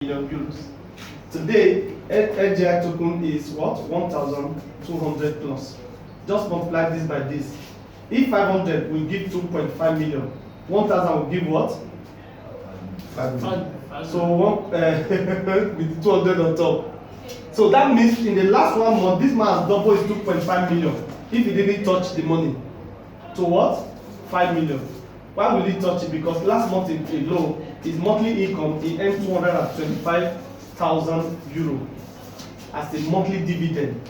million euros. Today, LGI token is what? 1,200 plus. Just multiply this by this. If 500 will give 2.5 million, 1,000 will give what? 5 million. So one with 200 on top. So that means in the last 1 month, this man has doubled his 2.5 million. If he didn't touch the money, to what? 5 million. Why will he touch it? Because last month alone, his monthly income, he earned 225,000 euro as a monthly dividend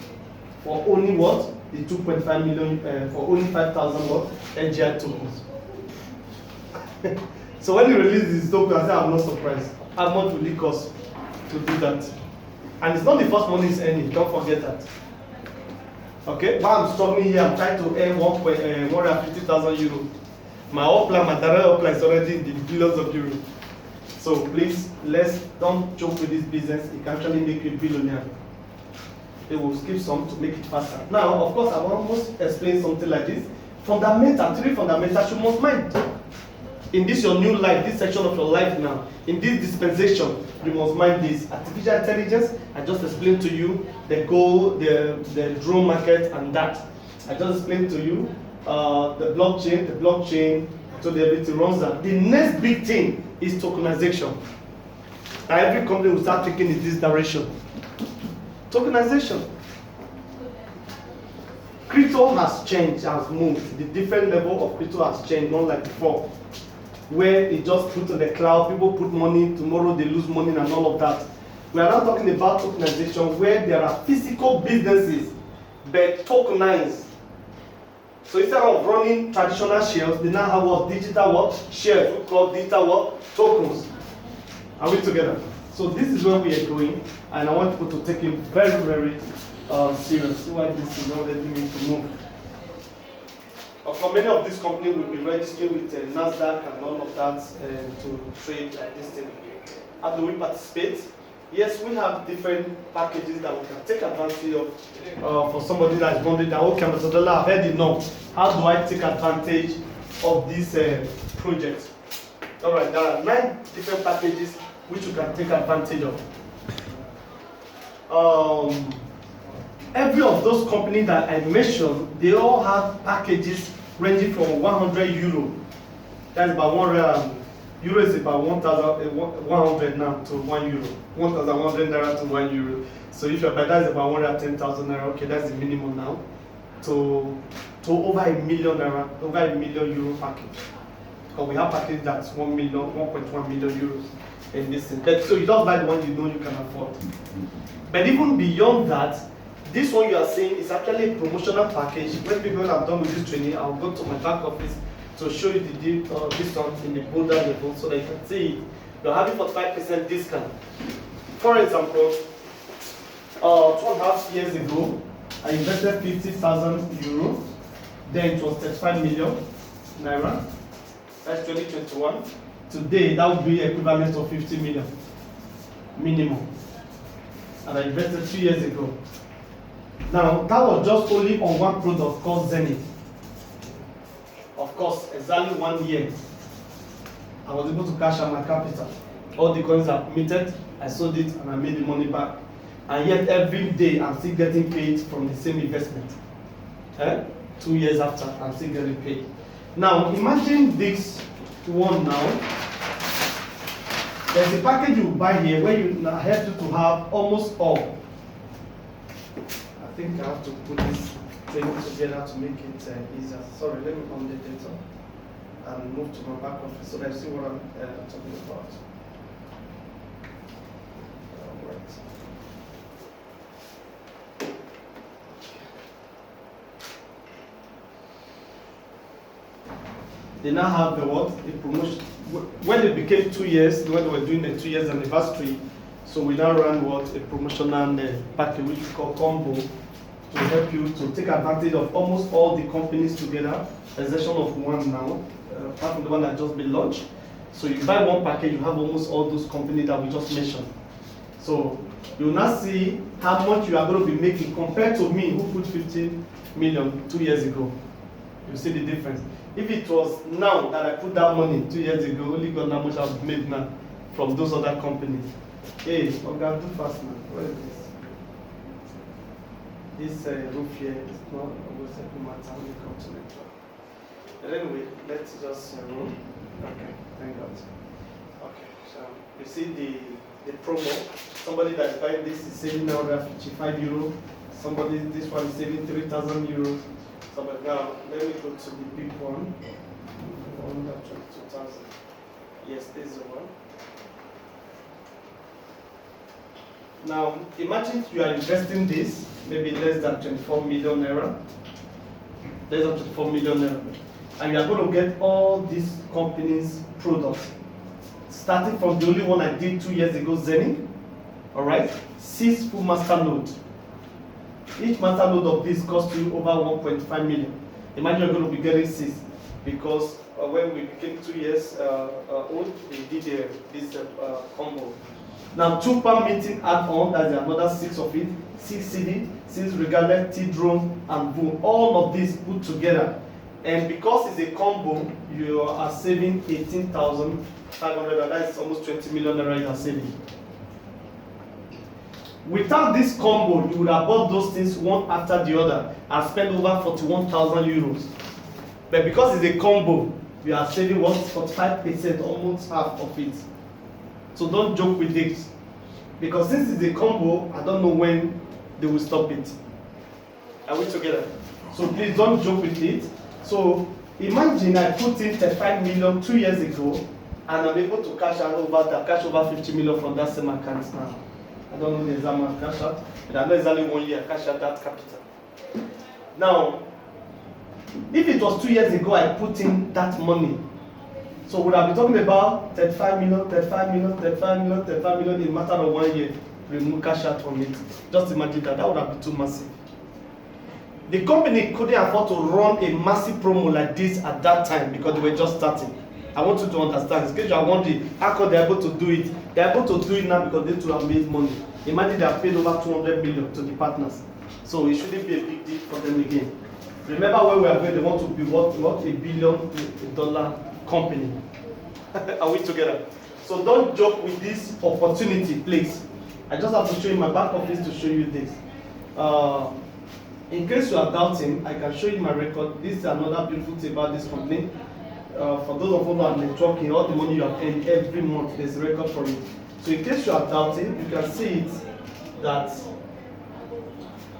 for only what? The 2.5 million, for only 5,000 what? LGI tokens. So when he released his token, I said, I'm not surprised. How much will it cost to do that? And it's not the first money he's earning, don't forget that. Okay, while I'm struggling here, I'm trying to earn 150,000 euro. My upline, my direct upline is already in the billions of euros. So please, don't joke with this business. It can actually make you a billionaire. It will skip some to make it faster. Now, of course, I will almost explain something like this. Fundamental, 3 fundamentals you must mind. In this your new life, this section of your life now, in this dispensation, you must mind this. Artificial intelligence, I just explained to you the goal, the drone market, and that. I just explained to you the blockchain, so the ability runs that. The next big thing is tokenization. Now every company will start taking in this direction. Tokenization. Crypto has changed, has moved. The different level of crypto has changed, not like before, where it just put on the cloud, people put money, tomorrow they lose money and all of that. We are now talking about tokenization, where there are physical businesses but tokenized. So instead of running traditional shares, they now have what? Digital what? Shares, we call digital what? Tokens. Are we together? So this is where we are going, and I want people to take it very, very serious. See why this is not letting me to move. For many of these companies will be registered with NASDAQ and all of that to trade like this thing. How do we participate? Yes, we have different packages that we can take advantage of. For somebody that is wondering that, okay, Mr. Dollar, I've heard enough. How do I take advantage of this project? All right, there are 9 different packages which you can take advantage of. Every of those companies that I mentioned, they all have packages ranging from 100 euro. That's about 100 euro is about 1,100 now to 1 euro. 1,100 naira to 1 euro. So if your that is about 110,000 naira, okay, that's the minimum now. To over a million naira, over a million euro package. Because we have packages that's 1 million, 1.1 million euros in this thing. So you just buy the one you know you can afford. But even beyond that, this one you are seeing is actually a promotional package. When people are done with this training, I'll go to my back office to show you the discount in the bolder level so that you can see it. You're having 45% discount. For example, 2.5 years ago, I invested 50,000 euro. Then it was 35 million naira. That's 2021. Today, that would be equivalent of 50 million minimum. And I invested 2 years ago. Now, that was just only on one product called Zenith. Of course, exactly 1 year, I was able to cash out my capital. All the coins are minted, I sold it, and I made the money back. And yet, every day, I'm still getting paid from the same investment. 2 years after, I'm still getting paid. Now, imagine this one now. There's a package you buy here where you help you to have almost all. I think I have to put this thing together to make it easier. Sorry, let me on the data and move to my back office so that I see what I'm talking about. Alright. They now have the what? The promotion. When it became 2 years, when they were doing the 2 years anniversary, so we now run what? A promotional package which we call combo, to help you to take advantage of almost all the companies together, a session of one now, apart from the one that just been launched. So you buy one package, you have almost all those companies that we just mentioned. So you'll now see how much you are going to be making compared to me who put 15 million 2 years ago. You see the difference. If it was now that I put that money 2 years ago, only God knows how much I've made now from those other companies. Hey, Oga, do fast now. What is this? This roof here is not always a matter when it comes to it. But anyway, let's just okay, thank God. Okay, so you see the promo. Somebody that is buying this is saving now €55. Somebody, this one is saving €3,000. So but now let me go to the big one. 122,000. Yes, this is the one. Now imagine you are investing this maybe less than 24 million naira. Less than 24 million naira. And you are going to get all these companies' products. Starting from the only one I did 2 years ago, Zenith. Alright? 6 full master nodes. Each master node of this costs you over 1.5 million. Imagine you're going to be getting 6 because when we became 2 years old, we did this combo. Now, 2 per meeting add-on, that's another 6 of it, 6 CD, 6 regardless, T-drone, and boom. All of this put together. And because it's a combo, you are saving 18,500, and that is almost 20 million naira you are saving. Without this combo, you would have bought those things one after the other and spent over 41,000 euros. But because it's a combo, you are saving 45%, almost half of it. So don't joke with it. Because since it's a combo, I don't know when they will stop it. Are we together? So please don't joke with it. So imagine I put in 35 million 2 years ago and I'm able to cash over 50 million from that same account now. I don't know the exact amount cash out, but I know exactly 1 year cash out that capital. Now, if it was 2 years ago I put in that money, so would I be talking about 35 million, 35 million, 35 million, 35 million in a matter of 1 year, remove cash out from it? Just imagine that would have been too massive. The company couldn't afford to run a massive promo like this at that time because they were just starting. I want you to understand. In case you are wondering how come they are able to do it, they are able to do it now because they too have made money. Imagine they have paid over 200 million to the partners. So it shouldn't be a big deal for them again. Remember where we are going, they want to be what $1 billion company. Are we together? So don't joke with this opportunity, please. I just have to show you my back office to show you this. In case you are doubting, I can show you my record. This is another beautiful thing about this company. For those of you who are networking, all the money you have earned every month, there's a record for it. So in case you are doubting, you can see it that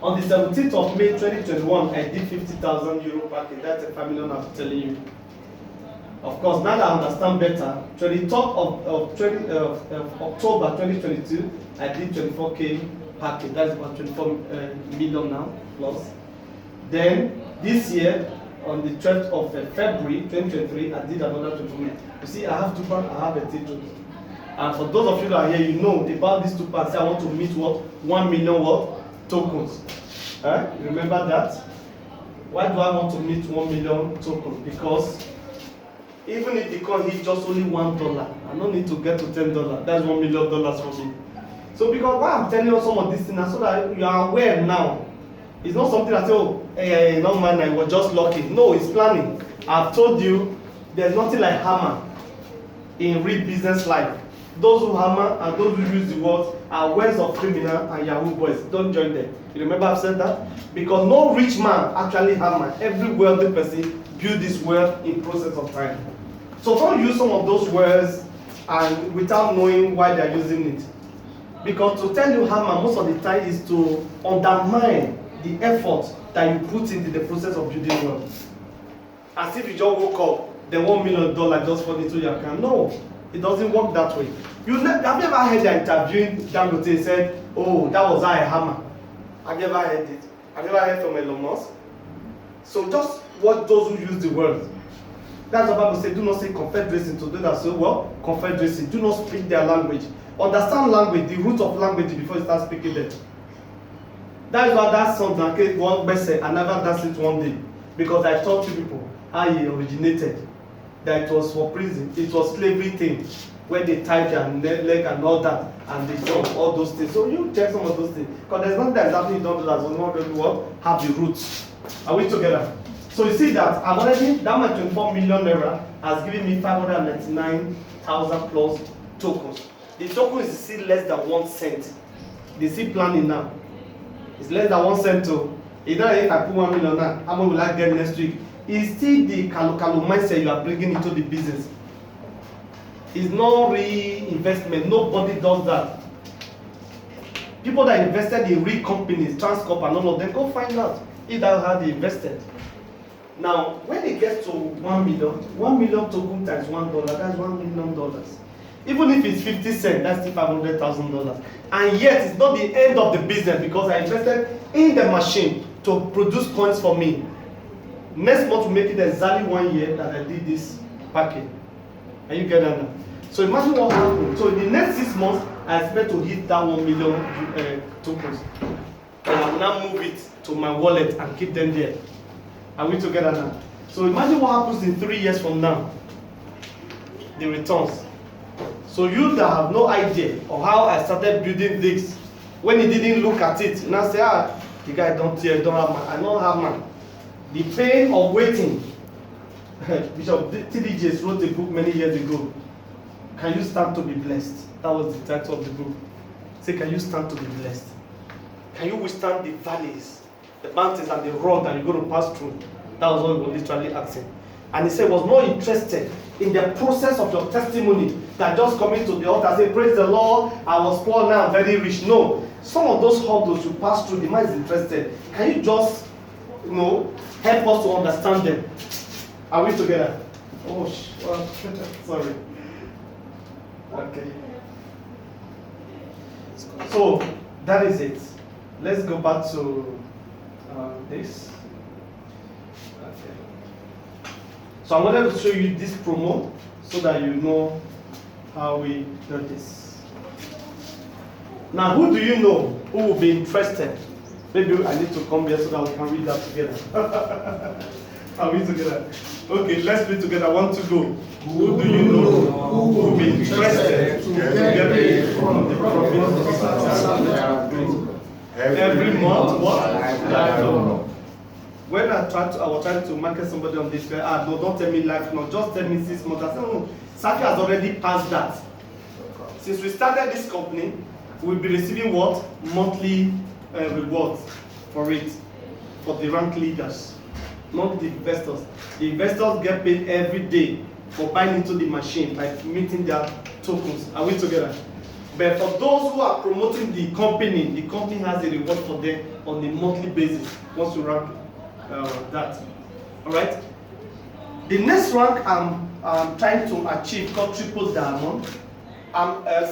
on the 17th of May 2021, I did 50,000 euro package. That's a 5 million I'm telling you. Of course, now that I understand better, 23rd of October 2022, I did 24K package. That's about 24 million now plus. Then this year, on the 12th of February 2023, I did another 24 million. You see, I have 2 pounds, I have a T-drone. And for those of you that are here, you know about these 2 pounds. I want to meet what? 1 million what? Tokens. You remember that? Why do I want to meet 1 million tokens? Because even if the coin hit just only $1, I don't need to get to $10. That's $1 million for me. So because why I'm telling you some of these things, so that you are aware now. It's not something that say, oh, hey, no man, I was just lucky. No, it's planning. I've told you, there's nothing like hammer in real business life. Those who hammer and those who use the words are words of criminal and Yahoo boys. Don't join them. You remember I've said that? Because no rich man actually hammer. Every wealthy person build this wealth in process of time. So don't use some of those words and without knowing why they're using it. Because to tell you hammer most of the time is to undermine the effort that you put into the process of building wealth. As if you just woke up, then $1 million just fall into your account. No, it doesn't work that way. Have you ever heard the interviewing Dangote said, oh, that was how I hammer? Have you ever heard it? Have you ever heard from Elon Musk? So just watch those who use the word. That's what the Bible says, do not say confederacy to those that say, well, confederacy. Do not speak their language. Understand language, the root of language before you start speaking them. That is why that song that one best I never danced it one day. Because I taught you people how he originated. That it was for prison. It was slavery thing. Where they tied their leg and all that. And they jump, all those things. So you check some of those things. Because there's nothing that's happening you don't do that. So not really what have the roots. Are we together? So you see that I've already, that my 24 million naira has given me 599,000 plus tokens. the token is still less than 1 cent. They see planning now. It's less than 1 cent. So, you know, if I put 1 million now, how much will I get next week? It's still the kalu mindset you are bringing into the business. It's not reinvestment. Nobody does that. People that invested in real companies, Transcorp and all of them, go find out if that's how they invested. Now, when it gets to 1 million, 1 million token times $1, that's $1 million. Even if it's 50 cents, that's still $500,000. And yet, it's not the end of the business because I invested in the machine to produce coins for me. Next month will make it exactly 1 year that I did this package. And you get that now. So imagine what happened. So in the next 6 months, I expect to hit that 1 million tokens. And I will now move it to my wallet and keep them there. Are we together now? So imagine what happens in 3 years from now. The returns. So you that have no idea of how I started building this, when he didn't look at it, you now say, the guy don't have man. I don't have man. The pain of waiting. Bishop T.D. wrote a book many years ago. Can you stand to be blessed? That was the title of the book. Say, can you stand to be blessed? Can you withstand the valleys, the mountains, and the road that you're going to pass through? That was what he was literally asking. And he said, was more interested in the process of your testimony than just coming to the altar and say, praise the Lord, I was poor, now I'm very rich. No. Some of those hurdles you pass through, the man is interested. Can you just, help us to understand them? Are we together? Oh, well, sorry. Okay. So, that is it. Let's go back to this. Okay. So I wanted to show you this promo so that you know how we do this. Now, who do you know who will be interested? Maybe I need to come here so that we can read that together. Are we together? Okay, let's read together. 1, 2, go. Who do you know who will be interested to get paid from the profits every month? What? I don't know. When I was trying to market somebody on this, no, don't tell me life, no, just tell me 6 months. I said, no, Safir has already passed that. Since we started this company, we'll be receiving what? Monthly rewards for it, for the rank leaders, not the investors. The investors get paid every day for buying into the machine, like meeting their tokens. Are we together? But for those who are promoting the company has a reward for them on a monthly basis once you rank that. All right. The next rank I'm trying to achieve called triple diamond.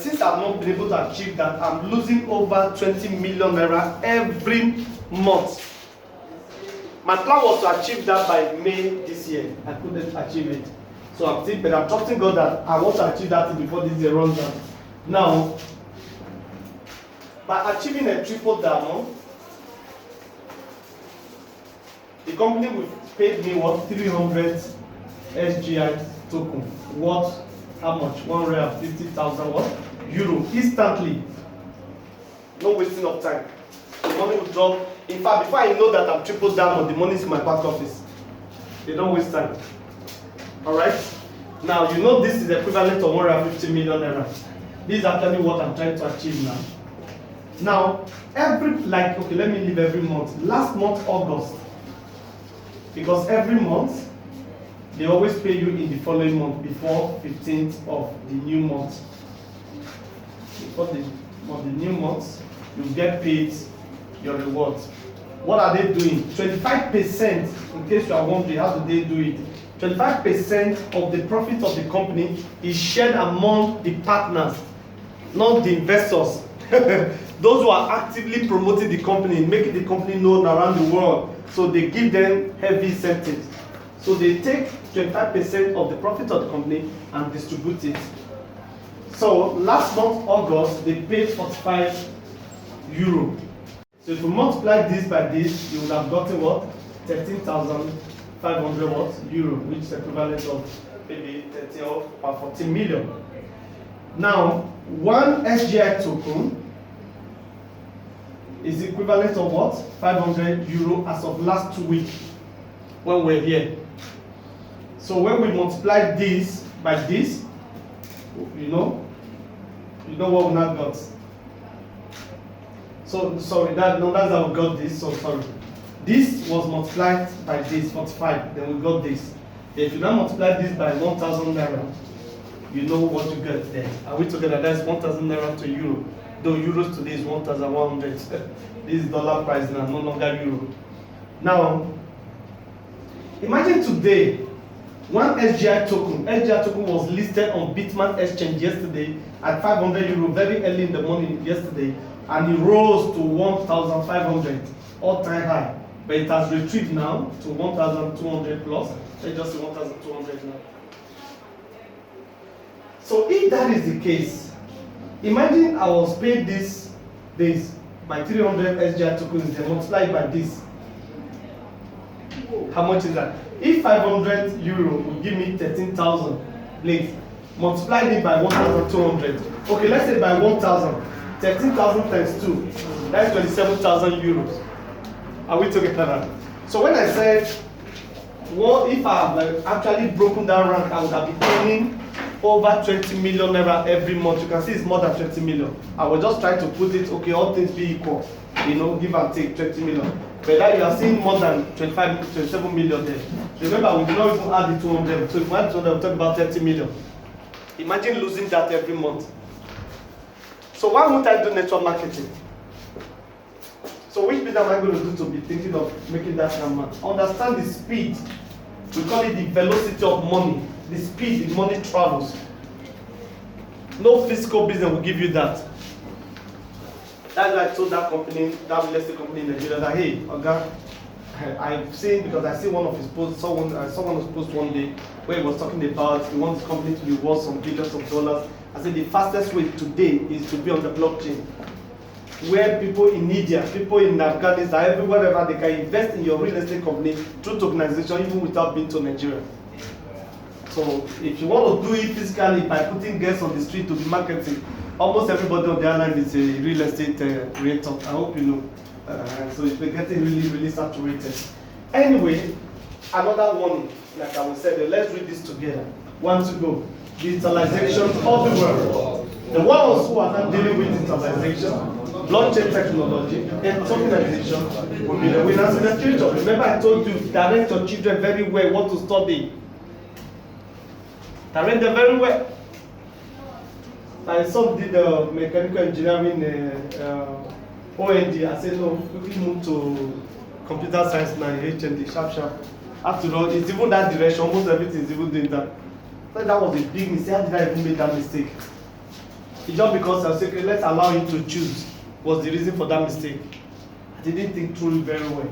Since I've not been able to achieve that, I'm losing over 20 million naira every month. My plan was to achieve that by May this year. I couldn't achieve it. So I'm trusting God that I want to achieve that before this year runs out. Now, by achieving a triple diamond, the company will pay me what? 300 SGI token. What? How much? 150,000 what? Euro instantly. No wasting of time. The money will drop. In fact, before I know that I'm triple diamond, the money is in my back office. They don't waste time. Alright? Now, you know this is equivalent of 150 million naira. This is actually what I'm trying to achieve now. Now, let me leave every month. Last month, August. Because every month, they always pay you in the following month before 15th of the new month. Before the new month, you get paid your rewards. What are they doing? 25%, in case you are wondering, how do they do it? 25% of the profit of the company is shared among the partners, not the investors. Those who are actively promoting the company, making the company known around the world. So they give them heavy incentives. So they take 25% of the profit of the company and distribute it. So last month, August, they paid 45 euro. So if you multiply this by this, you would have gotten what? 13,500 what? Euro, which is equivalent of maybe 13 or 14 million. Now, one SGI token is equivalent of what? 500 euro as of last week when we're here. So when we multiply this by this, You know what we now got? So sorry, that's how we got this. So sorry. This was multiplied by this 45. Then we got this. If you now multiply this by 1,000 naira, you know what you get there. Are we together? That's 1,000 naira to euro. Though euros today is 1,100. This is dollar price now, no longer euro. Now, imagine today, one SGI token was listed on Bitman Exchange yesterday at 500 euro, very early in the morning yesterday, and it rose to 1,500, all-time high. But it has retrieved now to 1,200 plus. Let's just say 1,200 now. So if that is the case, imagine I was paid this by 300 SGI tokens, then multiplied by this. How much is that? If 500 euro will give me 13,000, please multiply it by 1,200. Okay, let's say by 1,000. 13,000 times 2, that's 27,000 euros. Are we together? So when I said, well, if I have actually broken down rank, I would have been earning over 20 million naira every month. You can see it's more than 20 million. I was just trying to put it, okay, all things be equal, you know, give and take 20 million. But now you are seeing more than 27 million there. Remember, we did not even add the 200. So if we add 200, we're talking about 30 million. Imagine losing that every month. So why won't I do network marketing? So which bit am I going to do to be thinking of making that number? Understand the speed. We call it the velocity of money. The speed the money travels. No physical business will give you that. That's why I told that company, that real estate company in Nigeria, that hey, Oga, I've seen, because I see one of his posts, someone was post one day where he was talking about he wants his company to be worth some billions of dollars. I said the fastest way today is to be on the blockchain, where people in India, people in Afghanistan, everywhere they can invest in your real estate company through tokenization, even without being to Nigeria. So if you want to do it physically by putting guests on the street to be marketing, almost everybody on the island is a real estate realtor. I hope you know. So it's getting really, really saturated. Anyway, another warning, like I was saying, let's read this together. 1 to go. Digitalization of the world. The ones who are not dealing with digitalization, blockchain technology, and tokenization will be the winners in the future. Remember, I told you, direct your children very well what to study. Direct them very well. My son did mechanical engineering OND. I said, no, we move to computer science now, HND, sharp. After all, it's even that direction, almost everything is even doing that. So that was a big mistake. How did I even make that mistake? It's just because I said, okay, let's allow him to choose, was the reason for that mistake. I didn't think through it very well.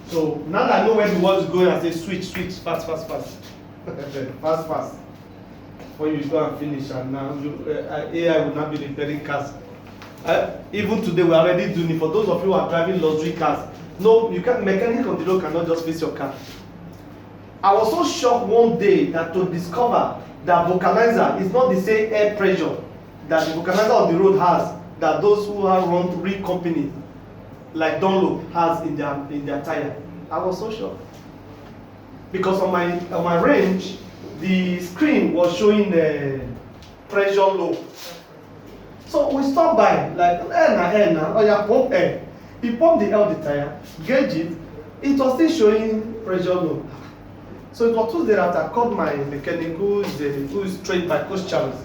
So now that I know where the world is going, I say switch, fast. fast. Before you go and finish, and now AI will not be repairing cars. Even today, we are already doing it. For those of you who are driving luxury cars, no, you can't. Mechanic on the road cannot just fix your car. I was so shocked one day that to discover that vulcanizer is not the same air pressure that the vulcanizer on the road has that those who have run real companies like Dunlop has in their tire. I was so shocked because on my range, the screen was showing the pressure low. So we stopped by, like, oh yeah, pump air. He pumped the air on the tire, gauge it, it was still showing pressure low. So it was Tuesday after I called my mechanic who is trained by Coach Charles.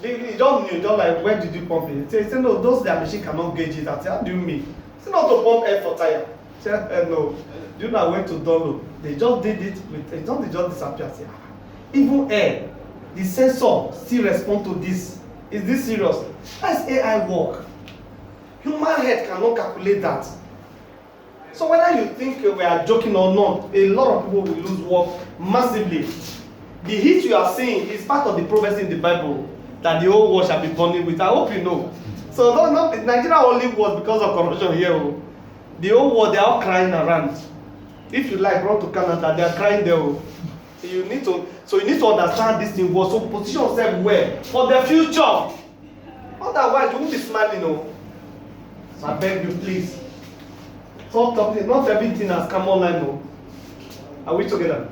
He just knew, just like, where did you pump it? He said, no, their machine cannot gauge it. I said, how do you mean? He said, not to pump air for tire. I said, no. Do you know I went to Dunlop? They just did it with, they just disappeared. I said, even air, the sensor still respond to this. Is this serious? That's AI work. Human head cannot calculate that. So whether you think we are joking or not, a lot of people will lose work massively. The heat you are seeing is part of the prophecy in the Bible that the whole world shall be burning with. I hope you know. So Nigeria only was because of corruption here. The whole world, they are all crying around. If you like, run to Canada, they are crying there. You need to understand this thing was, so position yourself well for the future. Otherwise, you won't be smiling. So I beg you, please. Stop talking. Not everything has come online. No. Are we together?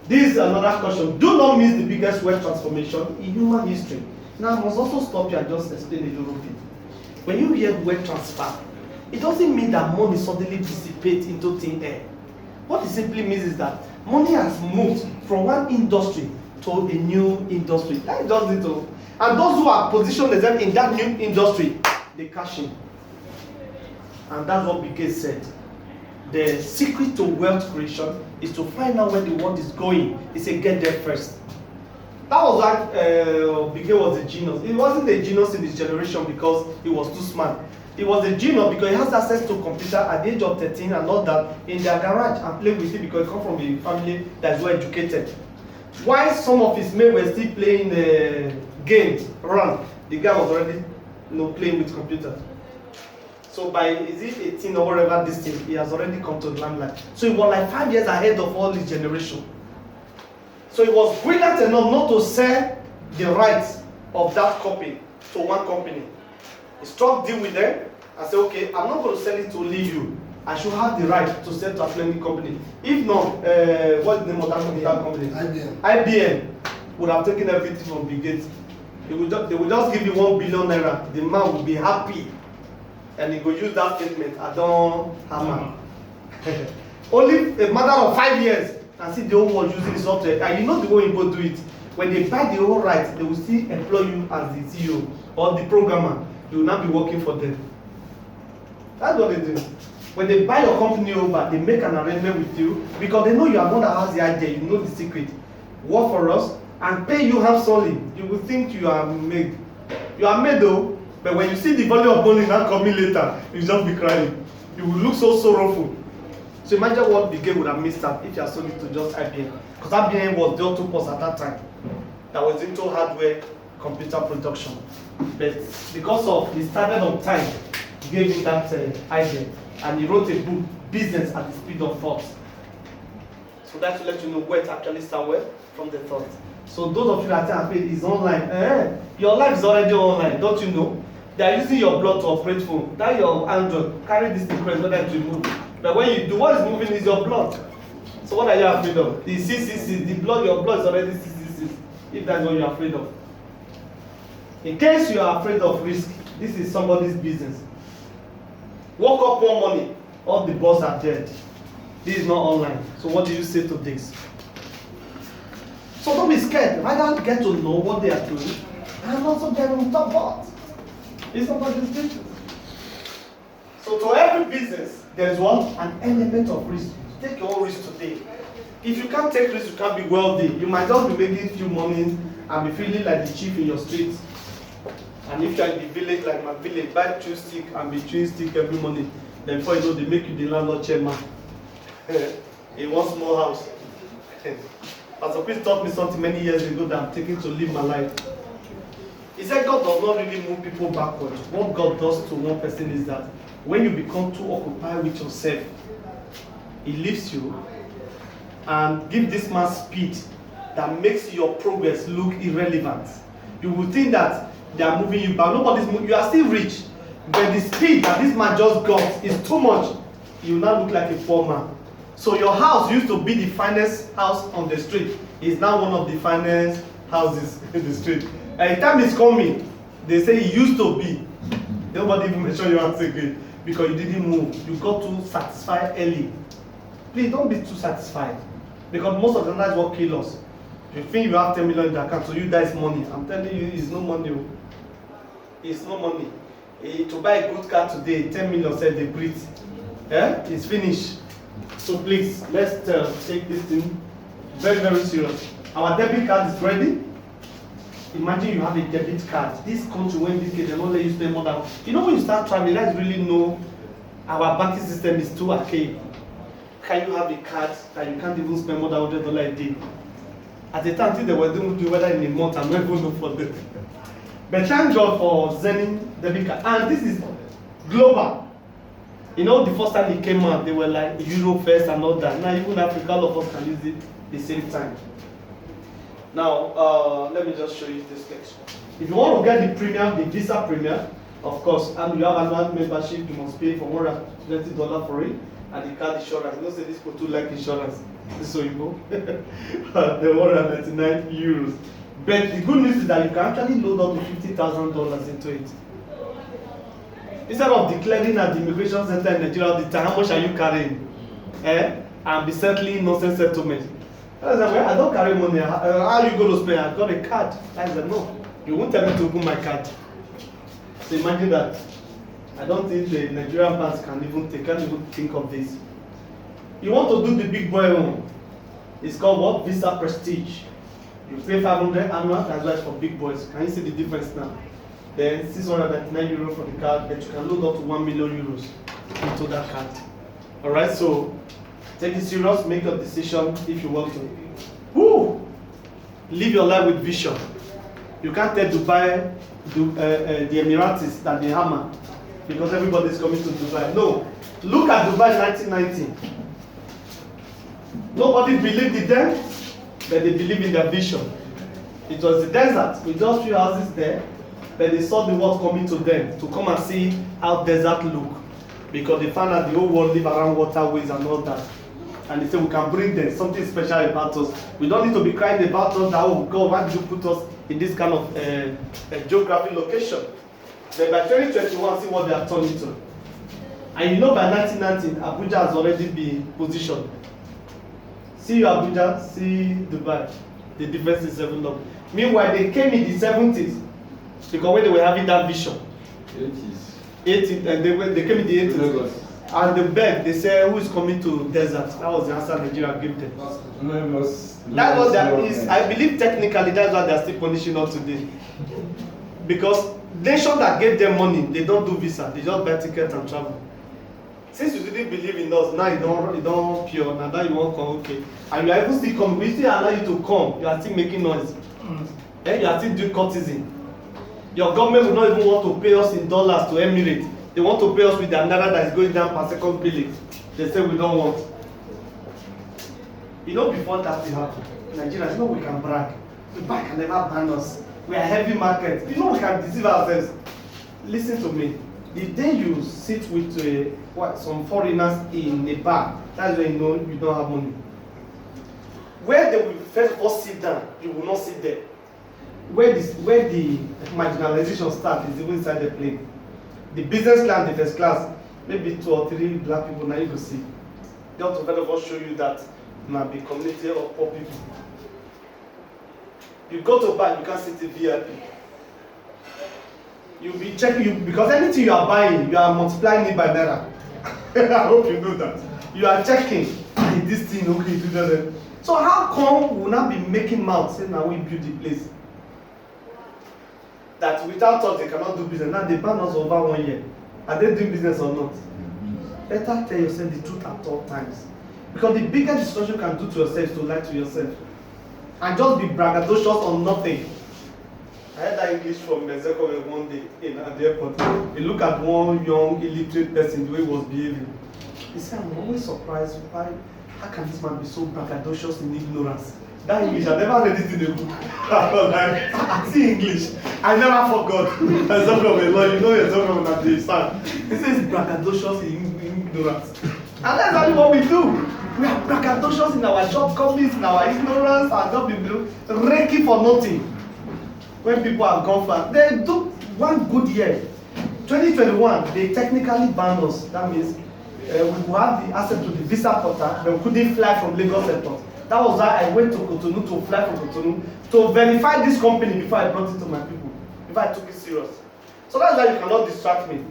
This is another question. Do not miss the biggest wealth transformation in human history. Now I must also stop here and just explain a little bit. When you hear word transfer, it doesn't mean that money suddenly dissipates into thin air. What it simply means is that money has moved from one industry to a new industry. That just it all. And those who are positioned themselves in that new industry, they cash in. And that's what Bill Gates said. The secret to wealth creation is to find out where the world is going. He said, get there first. That was like Bill Gates was a genius. He wasn't a genius in his generation because he was too smart. He was a genius because he has access to computer at the age of 13 and all that in their garage and play with it because he comes from a family that is well educated. While some of his men were still playing games around, the guy was already playing with computer. So by is it 18 or whatever this thing, he has already come to the limelight. So he was like 5 years ahead of all his generation. So he was brilliant enough not to sell the rights of that copy to one company. He struck deal with them and said, okay, I'm not going to sell it to only you. I should have the right to sell to as many company. If not, what's the name of that company? IBM. IBM would have taken everything from Bill Gates. They would just give you 1 billion naira. The man would be happy. And he could use that statement, I don't hammer. Only a matter of 5 years and see the whole world using the software. And you know the way people do it. When they buy the whole rights, they will still employ you as the CEO or the programmer. You will not be working for them. That's what they do. When they buy your company over, they make an arrangement with you because they know you are the one that has the idea, you know the secret. Work for us and pay you handsomely. You will think you are made. You are made though, but when you see the value of money not coming later, you just be crying. You will look so sorrowful. So imagine what Bill Gates would have missed out if you had sold it to just IBM. Because IBM was the octopus at that time that was into hardware computer production. But because of the standard of time, he gave him that idea. And he wrote a book, Business at the Speed of Thought. So that's to let you know where it actually started from the thought. So those of you that are paid is online, your life is already online, don't you know? They are using your blood to operate phone. That your Android, carry this request whether it will move. But when you do, what is moving is your blood. So what are you afraid of? The CCC, the blood, your blood is already CCC, if that's what you're afraid of. In case you are afraid of risk, this is somebody's business. Woke up one morning, all the boss are dead. This is not online. So what do you say to this? So don't be scared. Rather get to know what they are doing and also get on top of it. It's somebody's business. So to every business, there is an element of risk. Take your own risk today. If you can't take risk, you can't be wealthy. You might just be making a few money and be feeling like the chief in your street. And if you are in the village, like my village, buy 2 sticks and be chewing stick every morning. Then before you know, they make you the landlord chairman in one small house. Pastor Chris taught me something many years ago that I'm taking to live my life. He said God does not really move people backwards. What God does to one person is that when you become too occupied with yourself, He lifts you and gives this man speed that makes your progress look irrelevant. You will think that they are moving you back. Nobody's moving. You are still rich. But the speed that this man just got is too much. You will now look like a poor man. So your house used to be the finest house on the street. It's now one of the finest houses in the street. And the time is coming, they say it used to be. Nobody even mention your house again because you didn't move. You got too satisfied early. Please don't be too satisfied. Because most of the time that's what kills us. If you think you have 10 million in the account, so you that is money. I'm telling you, it's no money. It's no money. To buy a good car today, 10 million said they breathe. It's finished. So please, let's take this thing very, very serious. Our debit card is ready. Imagine you have a debit card. This country, when this kid, they don't let you spend more than. You know, when you start traveling, let's really know our banking system is too archaic. Can you have a card that you can't even spend more than $100 a day? At the time, they were doing whether in a month, I'm not even know for them. But thank God for Zenith debit card. And this is global. You know, the first time it came out, they were like Euro first and all that. Now, even Africa, all of us can use it the same time. Now, let me just show you this next one. If you want to get the premium, the Visa premium, of course, and you have annual membership, you must pay for $120 for it. And the card insurance. You know, say this people too like insurance. This so you go. The €199. But the good news is that you can actually load up to $50,000 into it. Instead of declaring at the immigration center in Nigeria all the time, how much are you carrying? And be settling nonsense settlement. I said, well, I don't carry money. How are you going to spend? I got a card. I said, no, you won't tell me to open my card. So imagine that. I don't think the Nigerian banks can't even think of this. You want to do the big boy one. It's called what? Visa Prestige. You pay 500 annual, that's why it's for big boys. Can you see the difference now? Then 699 euros for the card, but you can load up to 1 million euros into that card. Alright, so take it serious, make your decision if you want to. Woo! Live your life with vision. You can't tell Dubai, the Emiratis that they hammer because everybody is coming to Dubai. No. Look at Dubai 1990. Nobody believed in them, but they believed in their vision. It was the desert with just few houses there, but they saw the world coming to them to come and see how desert look, because they found out the whole world live around waterways and all that. And they said we can bring them something special about us. We don't need to be crying about us that, oh God, why did you put us in this kind of geographic location? Then by 2021, see what they are turning to. And you know by 1990, Abuja has already been positioned. See Abuja, see Dubai. The difference is 7 up. Meanwhile, they came in the 70s because when they were having that vision. 80s, and they came in the 80s. And they begged, they said, who is coming to desert? That was the answer Nigeria gave them. That was their, I believe technically that's why they are still punishing us today. Because nation that gave them money, they don't do visa, they just buy tickets and travel. Since you didn't believe in us, now you don't pure, now you won't come, okay. And you are even still coming, we still allow you to come, you are still making noise. And you are still doing courtesan. Your government will not even want to pay us in dollars to Emirates. They want to pay us with the naira that is going down per second billing. They say we don't want. You know, before that will happen, Nigerians, you know we can brag. The bank can never ban us. We are a heavy market. You know we can deceive ourselves. Listen to me. The day you sit with some foreigners in a bar, that's when you know you don't have money. Where they will first sit down, you will not sit there. Where the marginalization starts is even inside the plane. The business class, the first class, maybe 2 or 3 black people, now you go see. They want to first of all show you that you might be community of poor people. You go to a bar, you can't sit in VIP. You'll be checking, because anything you are buying, you are multiplying it by naira. I hope you know that. You are checking, is this thing okay to do that? So how come we will not be making mouth, saying now we build the place? That without us they cannot do business. Now they ban us over 1 year. Are they doing business or not? Better tell yourself the truth at all times. Because the biggest discussion you can do to yourself is to lie to yourself. And just be braggadocious on nothing. I heard that English from Mexico one day at the airport. He looked at one young illiterate person, the way he was behaving. He said, I'm always surprised why, how can this man be so braggadocious in ignorance? That English, I never read it in a book. I was like, I see English. I never forgot. I talking from a law, you know you're talking from the stand. He says braggadocious in ignorance. And that's exactly what we do. We are braggadocious in our job companies, in our ignorance, our job people, raking for nothing. When people have gone far, they took 1 good year. 2021, they technically banned us. That means we will have the access to the visa portal, but we couldn't fly from Lagos Airport. That was why I went to Cotonou to fly from Cotonou to verify this company before I brought it to my people, before I took it serious. So that's why you cannot distract me.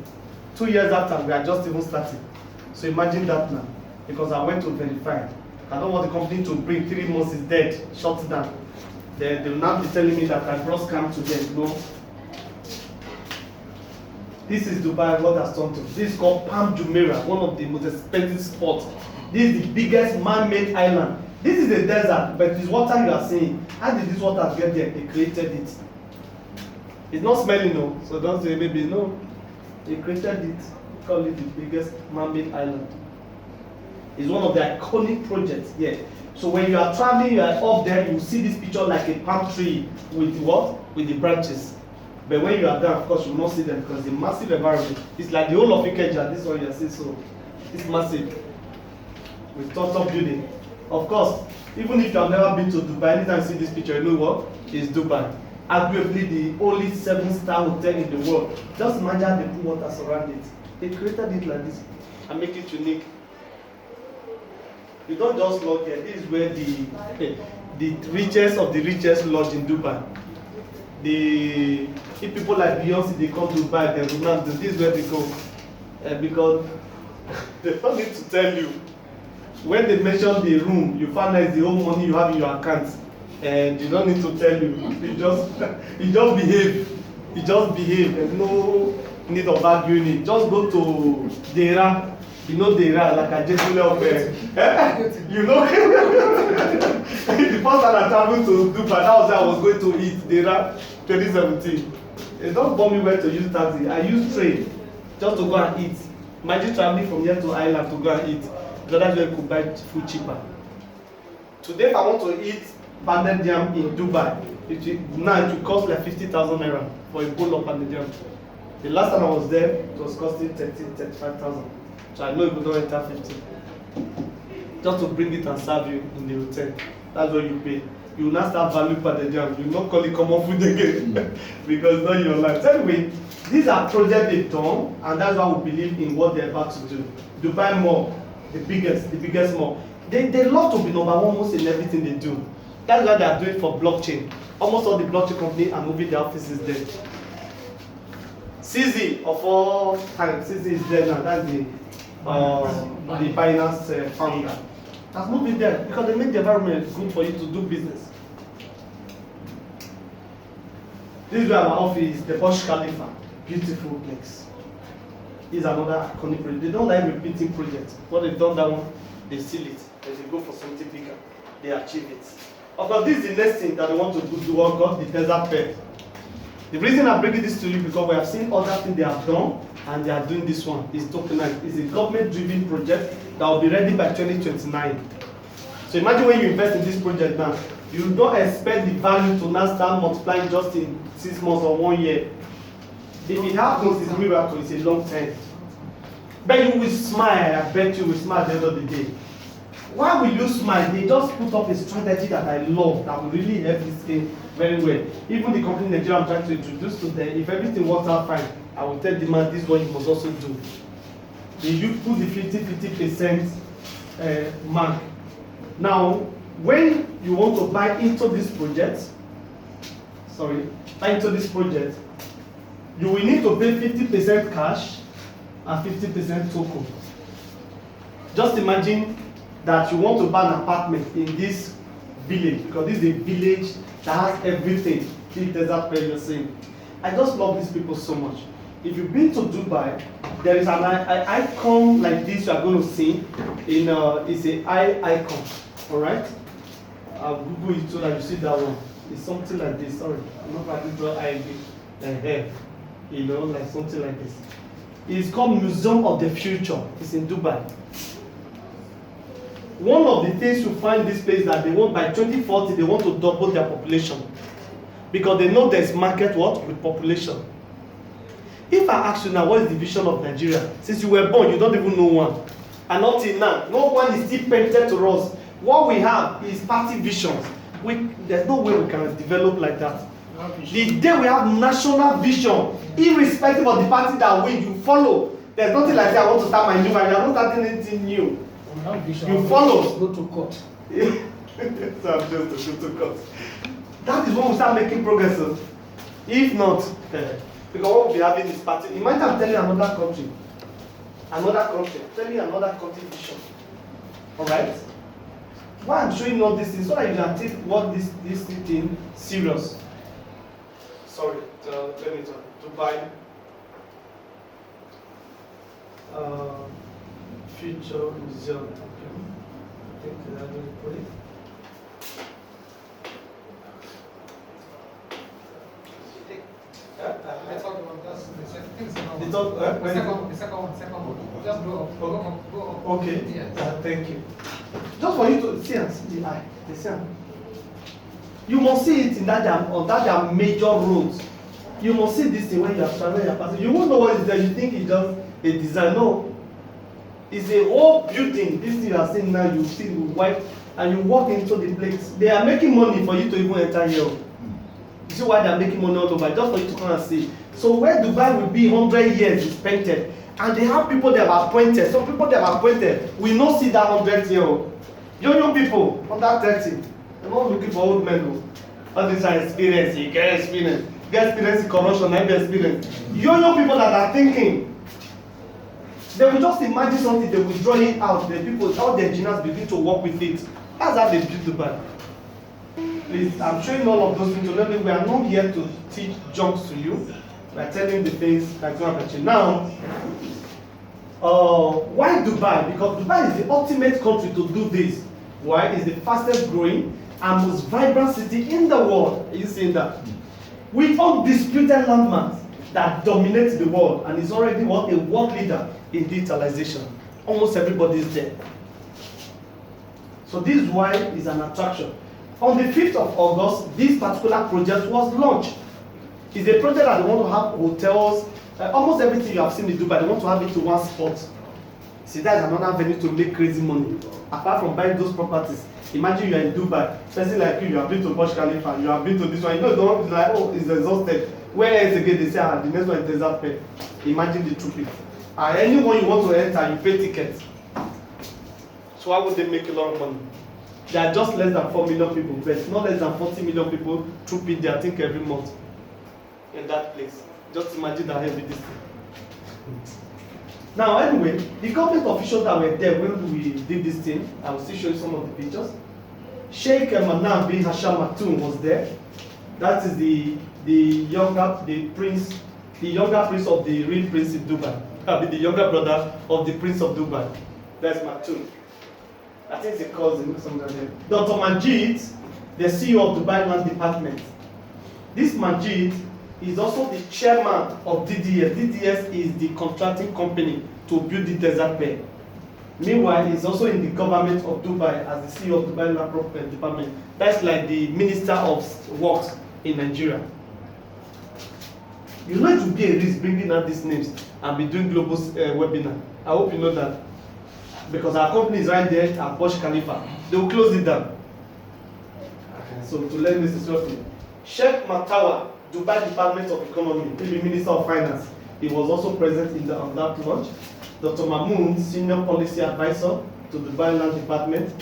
2 years after, we are just even starting. So imagine that now, because I went to verify. I don't want the company to bring 3 months is dead, shut down. They will now be telling me that I brought scam to them. No. This is Dubai, what has turned to. This is called Palm Jumeirah, one of the most expensive spots. This is the biggest man-made island. This is a desert, but this water you are seeing, how did this water get there? They created it. It's not smelling, no. So don't say maybe no. They created it. Call it the biggest man-made island. It's one of the iconic projects here. So when you are traveling, you are up there, you see this picture like a palm tree with what? With the branches. But when you are down, of course, you will not see them because the massive environment. It's like the whole of Ikeja, this one you see, so it's massive. With top building. Of course, even if you have never been to Dubai, anytime you see this picture, you know what? It's Dubai. Arguably the only 7-star hotel in the world. Just imagine the blue water surround it. They created it like this and make it unique. You don't just lodge here. This is where the richest of the richest lodge in Dubai. If people like Beyonce, they come to Dubai, they will not do this is where they go. Because they don't need to tell you. When they mention the room, you find out the whole money you have in your account. And you don't need to tell you. You just behave. You just behave. There's no need of arguing it. Just go to Dera. You know Dera, like a gentleman of you know. The first time I traveled to Dubai, that was where I was going to eat Dera 2017. They don't bother me where to use taxi. I use train just to go and eat. Imagine traveling from here to Ireland to go and eat. Because that's where you could buy food cheaper. Today, if I want to eat pounded yam in Dubai, it will cost like 50,000 naira for a bowl of pounded yam. The last time I was there, it was costing 35,000. So I know you don't enter 50. Just to bring it and serve you in the hotel. That's what you pay. You will not start value pounded yam. You will not call it common food again because it's not your life. So anyway, these are projects they've done, and that's why we believe in what they're about to do. Dubai Mall, the biggest mall. They love to be number one almost in everything they do. That's why they are doing for blockchain. Almost all the blockchain companies are moving their offices there. CZ of all time, CZ is there now. That's the Binance founder. That's moving there because they make the environment good for you to do business. This is where our office is, the Burj Khalifa. Beautiful place. Is another iconic project. They don't like repeating projects. What they've done that one, they seal it. Then they go for something bigger. They achieve it. Of course, this is the next thing that they want to do. What got the desert fair. The reason I'm bringing this to you because we have seen other things they have done, and they are doing this one. It's tokenized. It's a government-driven project that will be ready by 2029. So imagine when you invest in this project now, you don't expect the value to now start multiplying just in 6 months or 1 year. If it happens, it's a miracle. It's a long time. But you will smile. I bet you will smile at the end of the day. Why will you smile? They just put up a strategy that I love that will really help this thing very well. Even the company in Nigeria I'm trying to introduce to them, if everything works out fine, I will tell the man this is what you must also do. You put the 50% mark. Now, when you want to buy into this project, you will need to pay 50% cash and 50% token. Just imagine that you want to buy an apartment in this village, because this is a village that has everything. This desert place you're saying. I just love these people so much. If you've been to Dubai, there is an icon like this you are going to see. It's an eye icon. All right. I'll Google it so that you see that one. It's something like this. Sorry, I'm not going to draw eye hair. You know, like something like this. It's called Museum of the Future. It's in Dubai. One of the things you find this place that they want by 2040 they want to double their population because they know there's market with population. If I ask you now what is the vision of Nigeria, since you were born you don't even know one, and not till now no one is still painted to us. What we have is party visions. There's no way we can develop like that. The day we have national vision, irrespective of the party that wins, you follow. There's nothing like that. I want to start my new one. I'm not starting anything new. You follow. Go to court. So I'm just to go to court. That is when we start making progress. If not, because what we'll be having is party. Imagine I'm telling another country, telling another country vision. Alright? Why I'm showing all these things so that you can take what this thing serious. Sorry, let me Dubai. Future Museum. Okay. I think that's how you put it. I talked about that. The second one. Just go up. Okay. Yes. Thank you. Just for you to see and see the eye. The sun. You must see it in on that major roads. You must see this thing when you are traveling, you are passing. You won't know what is there. You think it's just a design. No. It's a whole building. This thing you are seeing now, you see with white and you walk into the place, they are making money for you to even enter here. You see why they are making money all over, just for you to come and see. So where Dubai will be 100 years is painted, and they have people that are appointed. Some people that are appointed will not see that 100 year. Young people under 30, they're not looking for old men. All these are experience, you get experience. Get experience in corruption, not get experience. Young people that are thinking, they will just imagine something, they will draw it out. The people, all the engineers begin to work with it. That's how they build Dubai. Please, I'm showing all of those things to learn. We are not here to teach jokes to you. We are telling the things that's going to happen. Now, why Dubai? Because Dubai is the ultimate country to do this. Why? It's the fastest growing and most vibrant city in the world. Are you seeing that? With undisputed landmarks that dominate the world, and is already what a world leader in digitalization. Almost everybody is there. So this is why it's an attraction. On the 5th of August, this particular project was launched. It's a project that they want to have hotels, almost everything you have seen in Dubai, they want to have it to one spot. See, that is another avenue to make crazy money. Apart from buying those properties, imagine you are in Dubai, person like you have been to Burj Khalifa, you have been to this one, you know, the one is like, oh, it's exhausted. Where else again, they say, ah, the next one is desert pay. Imagine the trooping. And anyone you want to enter, you pay tickets. So why would they make a lot of money? There are just less than 4 million people, but not less than 40 million people trooping there, I think, every month in that place. Just imagine that heavy distance. Now, anyway, the government officials that were there when we did this thing, I will still show you some of the pictures. Sheikh Manam bin Hasham Maktoum was there. That is the younger prince of the real prince in Dubai. The younger brother of the prince of Dubai. That's Maktoum. I think it's a cousin, something like that. Dr. Majid, the CEO of Dubai Land Department. This Majid is also the chairman of DDS. DDS is the contracting company to build the desert pair. Meanwhile, he's also in the government of Dubai as the CEO of Dubai Land Department. That's like the Minister of Works in Nigeria. You know it would be a risk bringing out these names and be doing global webinar. I hope you know that. Because our company is right there at Burj Khalifa. They will close it down. So to learn this is roughly. Sheikh Matawa, Dubai Department of Economy, the Minister of Finance. He was also present on that launch. Dr. Mamoon, Senior Policy Advisor to the Dubai Land Department.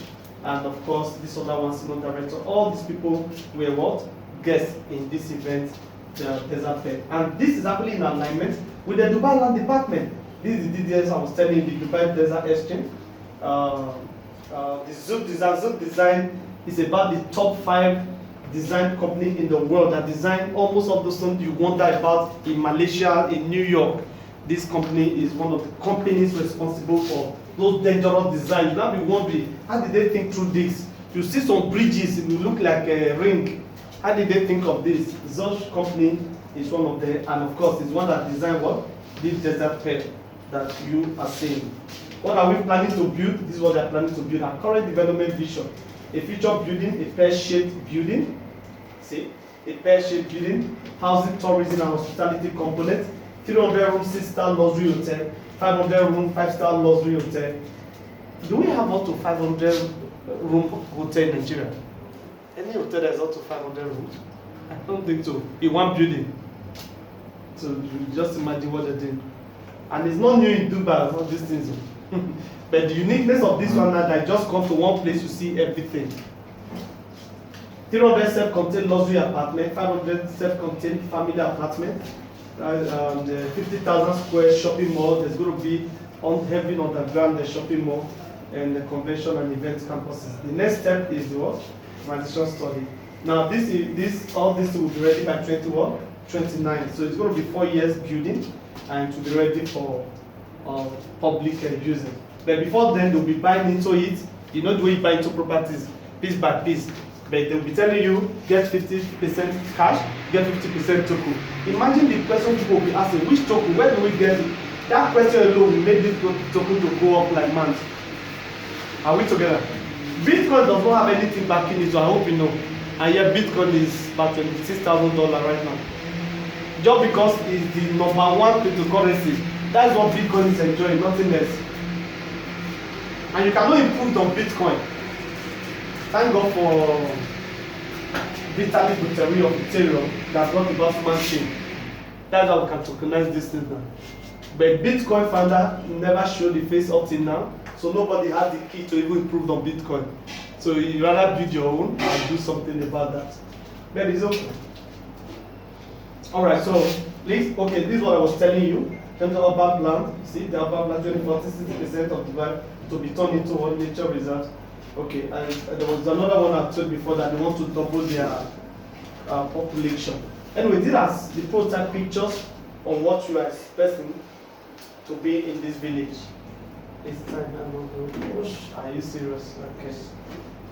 And of course, this other one, Senior Director. All these people were what? Guests in this event, the Desert Fair. And this is actually in alignment with the Dubai Land Department. This is the details I was telling you, the Dubai Desert Exchange. The Zoom Design is about the top 5 design company in the world that design almost all those things you wonder about in Malaysia, in New York. This company is one of the companies responsible for those dangerous designs. You now be wondering, how did they think through this? You see some bridges, it will look like a ring. How did they think of this? Zosh company is one of them, and of course, it's one that designed what? This desert fair that you are seeing. What are we planning to build? This is what they are planning to build. Our current development vision. A future building, a pear-shaped building. See, a pear-shaped building, housing, tourism, and hospitality component. 300-room 6-star luxury hotel, 500-room 5-star luxury hotel. Do we have up to 500-room hotel in Nigeria? Any hotel that is up to 500 rooms? I don't think so. In one building. So you just imagine what they're doing. And it's not new in Dubai, all these things. But the uniqueness of this one is that I just come to one place to see everything. 300 self-contained luxury apartment, 500 self-contained family apartment, 50,000 square shopping mall. There's going to be heavy underground the shopping mall and the convention and event campuses. The next step is the what? Transition study. Now all this will be ready by 21, 29. So it's going to be 4 years building and to be ready for public using. But before then, they'll be buying into it. You know the way you buy into properties, piece by piece. But they'll be telling you, get 50% cash, get 50% token. Imagine the question people will be asking, which token, where do we get it? That question alone will make this token to go up like man. Are we together? Bitcoin does not have anything backing it, so I hope you know. And yet Bitcoin is about $26,000 right now. Just because it's the #1 cryptocurrency, that's what Bitcoin is enjoying, nothing less. And you cannot improve on Bitcoin. thank God for Vitaly Buterin of Ethereum that brought about smart chain. That's how we can tokenize this thing now. But Bitcoin founder never showed the face up till now, so nobody had the key to even improve on Bitcoin. So you rather build your own and do something about that. But it's okay. Alright, so please, okay, this is what I was telling you. In terms of urban plan, see the urban plan 20-40-60% of the land to be turned into one nature reserve. Okay, and there was another one I told before that they want to double their population. Anyway, these are the prototype pictures of what you are expecting to be in this village. It's time are you serious? Okay.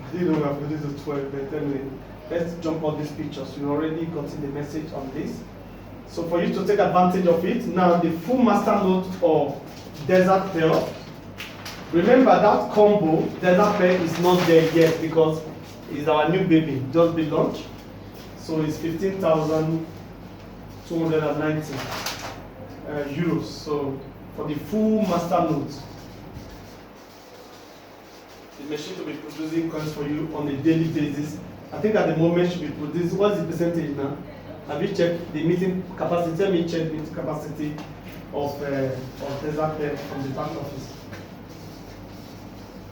I didn't know we have put this to 12, but anyway, let's jump on these pictures. You already gotten the message on this. So for you to take advantage of it, now the full master node of Desert Pearl. Remember that combo, Desert Pearl is not there yet because it's our new baby, just been launched. So it's 15,290 euros. So for the full master node, the machine to be producing coins for you on a daily basis. I think at the moment should be producing. What's the percentage now? Have you checked the meeting capacity? Let me check the meeting capacity of Desert Pearl from the back office,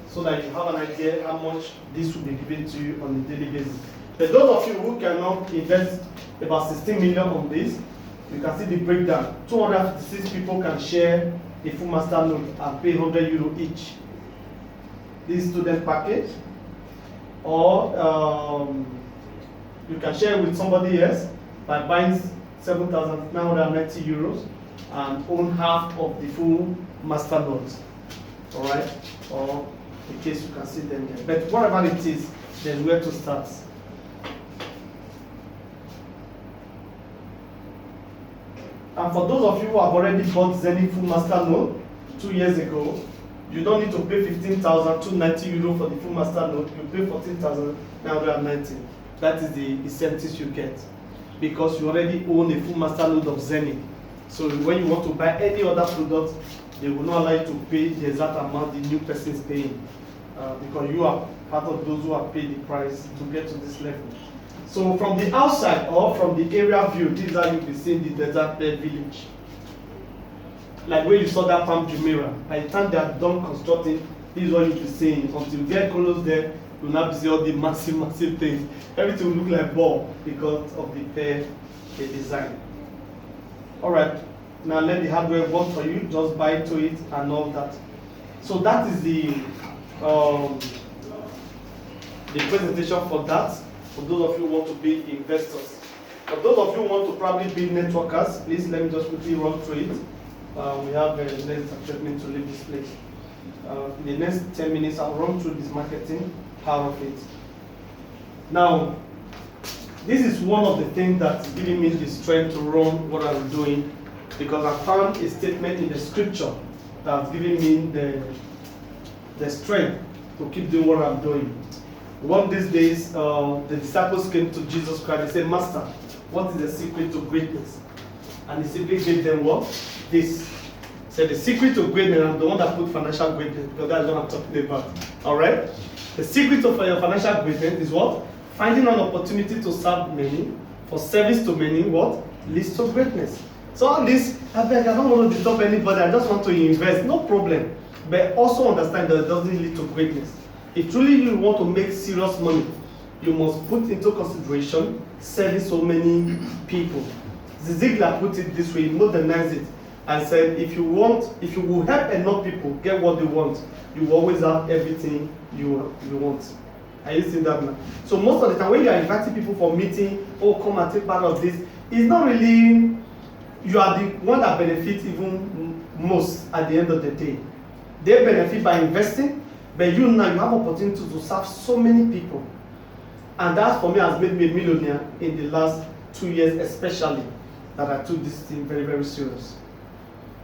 so that you have an idea how much this will be given to you on a daily basis. But those of you who cannot invest about 16 million on this, you can see the breakdown. 256 people can share the full master node and pay 100 euro each. This student package, or you can share with somebody else by buying 7,990 euros and own half of the full master node. All right, or in case you can see them there. But whatever it is, there's where to start. And for those of you who have already bought Zenith full master node 2 years ago, you don't need to pay 15,290 euro for the full master node. You pay 14,990. That is the incentives you get because you already own a full master node of Zenith. So when you want to buy any other product, they will not allow you to pay the exact amount the new person is paying because you are part of those who have paid the price to get to this level. So from the outside or from the area view, this is how you'll be seeing the Desert Pearl village. Like where you saw that Palm Jumeirah, by the time they are done constructing, this is what you'll be seeing. Until you get close there, you'll not see all the massive things. Everything will look like ball because of the pear design. Alright, now let the hardware work for you, just buy into it and all that. So that is the presentation for that, for those of you who want to be investors. For those of you who want to probably be networkers, please let me just quickly run through it. We have the next 30 minutes to leave this place. In the next 10 minutes, I'll run through this marketing part of it. Now, this is one of the things that's giving me the strength to run what I'm doing, because I found a statement in the scripture that's giving me the strength to keep doing what I'm doing. One of these days, the disciples came to Jesus Christ. They said, Master, what is the secret to greatness? And he simply gave them what? This. He said, the secret to greatness, I'm the one that put financial greatness, because that's what I'm talking about. Alright? The secret of your financial greatness is what? Finding an opportunity to serve many, for service to many, what? Leads to greatness. So all this, I don't want to disturb anybody, I just want to invest, no problem. But also understand that it doesn't lead to greatness. If truly you want to make serious money, you must put into consideration serving so many people. Ziegler put it this way, he modernized it, and said if you will help enough people get what they want, you will always have everything you want. Are you seeing that now? So most of the time when you are inviting people for meeting, oh come and take part of this, it's not really, you are the one that benefits even most at the end of the day. They benefit by investing, but you now you have opportunity to serve so many people. And that for me has made me a millionaire in the last 2 years especially, that I took this thing very, very serious.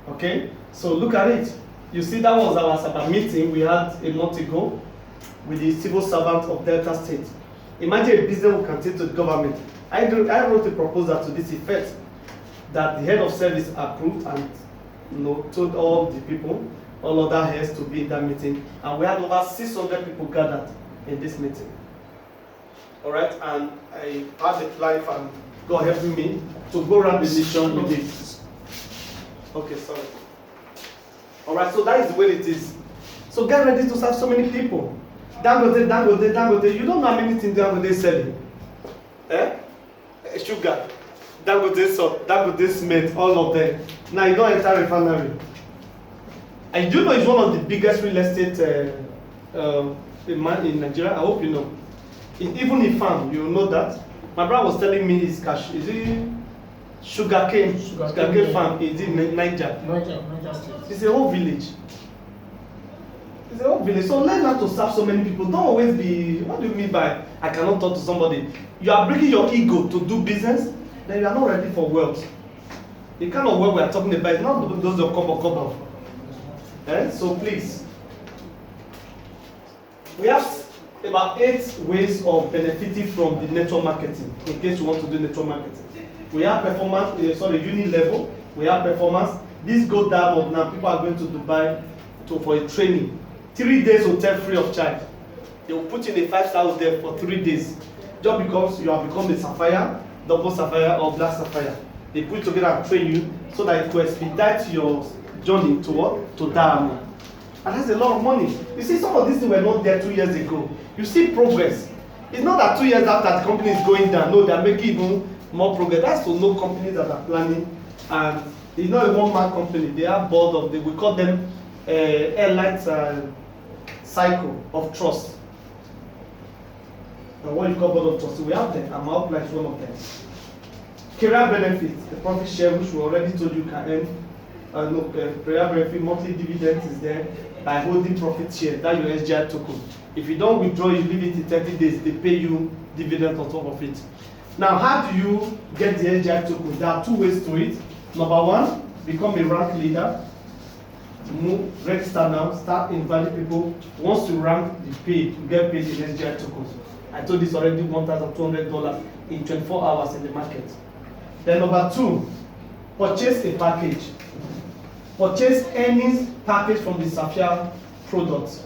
Okay, so look at it. You see that was our Sabbath meeting we had a month ago with the civil servant of Delta State. Imagine a business we can take to the government. I wrote a proposal to this effect that the head of service approved and told all the people, all other heads to be in that meeting. And we had over 600 people gathered in this meeting. All right, and I had the life and God helping me to go around the nation with it. Okay, sorry. All right, so that is the way it is. So get ready to serve so many people. Dangote, Dangote, Dangote. You don't know how many things Dangote is selling. Sugar, Dangote salt, Dangote cement, all of them. Now you don't enter refinery. And you know it's one of the biggest real estate in Nigeria. I hope you know. Even in farm, you know that. My brother was telling me his cash. Is it sugarcane farm? Is it Niger? Niger State. It's a whole village. It's a whole village. So learn how to serve so many people. Don't always be, what do you mean by I cannot talk to somebody? You are breaking your ego to do business, then you are not ready for wealth. The kind of wealth we are talking about is not those of cover. So please, we have about 8 ways of benefiting from the network marketing in case you want to do network marketing. We have performance, uni level, we have performance. This go diamond now, people are going to Dubai for a training. 3 days hotel free of charge. They will put you in a 5-star hotel for 3 days. Just because you have become a Sapphire, double Sapphire or black Sapphire. They put you together and train you so that it will expedite your journey to what? To diamond. And that's a lot of money. You see, some of these things were not there 2 years ago. You see progress. It's not that 2 years after the company is going down. No, they are making even more progress. That's to know companies that are planning. And it's not a one-man company. They have board of, we call them airline cycle of trust. And what you call board of trust, we have them. I'm outline one of them. Career benefits, the profit share, which we already told you can earn. Career benefit, monthly dividends is there by holding profit share. That's your SGI token. If you don't withdraw, you leave it in 30 days, they pay you dividends on top of it. Now, how do you get the SGI token? There are 2 ways to it. Number 1, become a rank leader. Move, register now, start inviting people. Once you rank, you get paid in SGI tokens. I told this already, $1,200 in 24 hours in the market. Then number 2, purchase a package. Purchase any package from the Safir products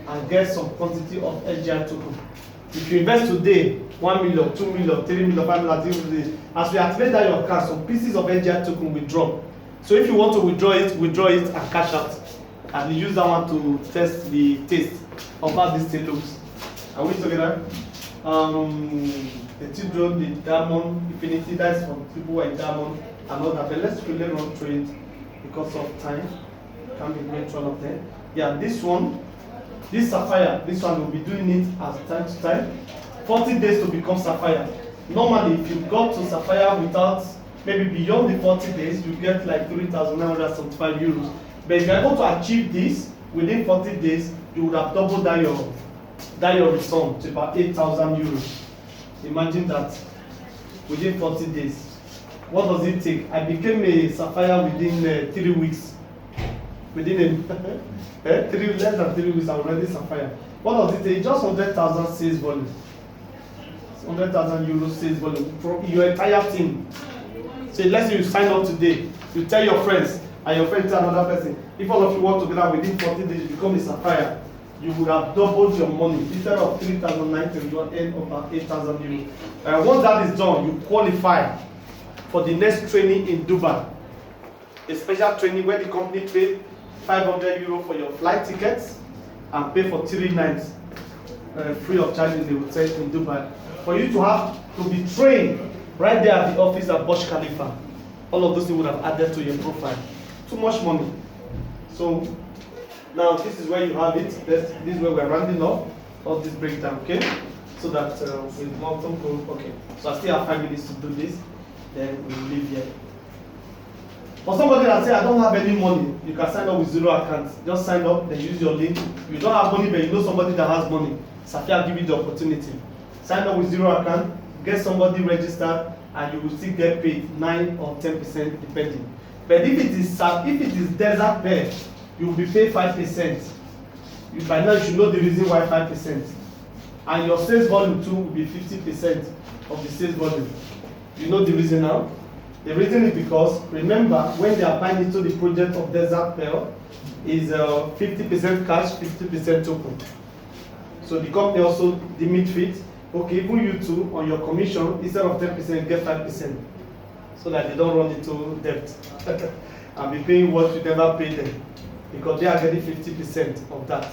and get some quantity of SGI token. If you invest today, 1 million, 2 million, 3 million, 5 million, as we activate that your account, some pieces of SGI token will drop. So if you want to withdraw it and cash out. And use that one to test the taste of how this thing looks. Are we together? The children, the diamond, infinity, that's for people who are in diamond and all that. But let's quickly run through it because of time. Can't be made one of them. Yeah, this one, this Sapphire, this one will be doing it as time to time. 40 days to become Sapphire. Normally, if you got to Sapphire without, maybe beyond the 40 days, you get like 3,975 euros. But if you're able to achieve this within 40 days, you would have doubled that your return to about 8,000 euros. Imagine that within 40 days. What does it take? I became a Sapphire within 3 weeks. Within less than 3 weeks, I'm already Sapphire. What does it take? Just 100,000 sales volume. 100,000 euros sales volume from your entire team. So let's say you sign up today, you tell your friends, and your friend tell another person. If all of you work together within 40 days, you become a Sapphire, you would have doubled your money. Instead of 3,900, you will earn over 8,000 euros. Once that is done, you qualify for the next training in Dubai. A special training where the company pays 500 euros for your flight tickets and pay for 3 nights free of charge in the hotel in Dubai. For you to be trained right there at the office at Burj Khalifa. All of those things would have added to your profile. Too much money. So now this is where you have it. This is where we're rounding up all this breakdown, okay? So that with multiple, okay. So I still have 5 minutes to do this, then we'll leave here. For somebody that say I don't have any money, you can sign up with 0 account. Just sign up, then use your link. You don't have money, but you know somebody that has money. Safir give you the opportunity. Sign up with 0 account, get somebody registered, and you will still get paid 9 or 10% depending. But if it is desert bed, you will be paid 5%. By now you should know the reason why 5%. And your sales volume too will be 50% of the sales volume. You know the reason now? The reason is because, remember, when they are buying into the project of Desert Pearl, is 50% cash, 50% token. So the company also limit it. Okay, even you too, on your commission, instead of 10%, get 5%. So that they don't run into debt. And be paying what you never paid them. Because they are getting 50% of that.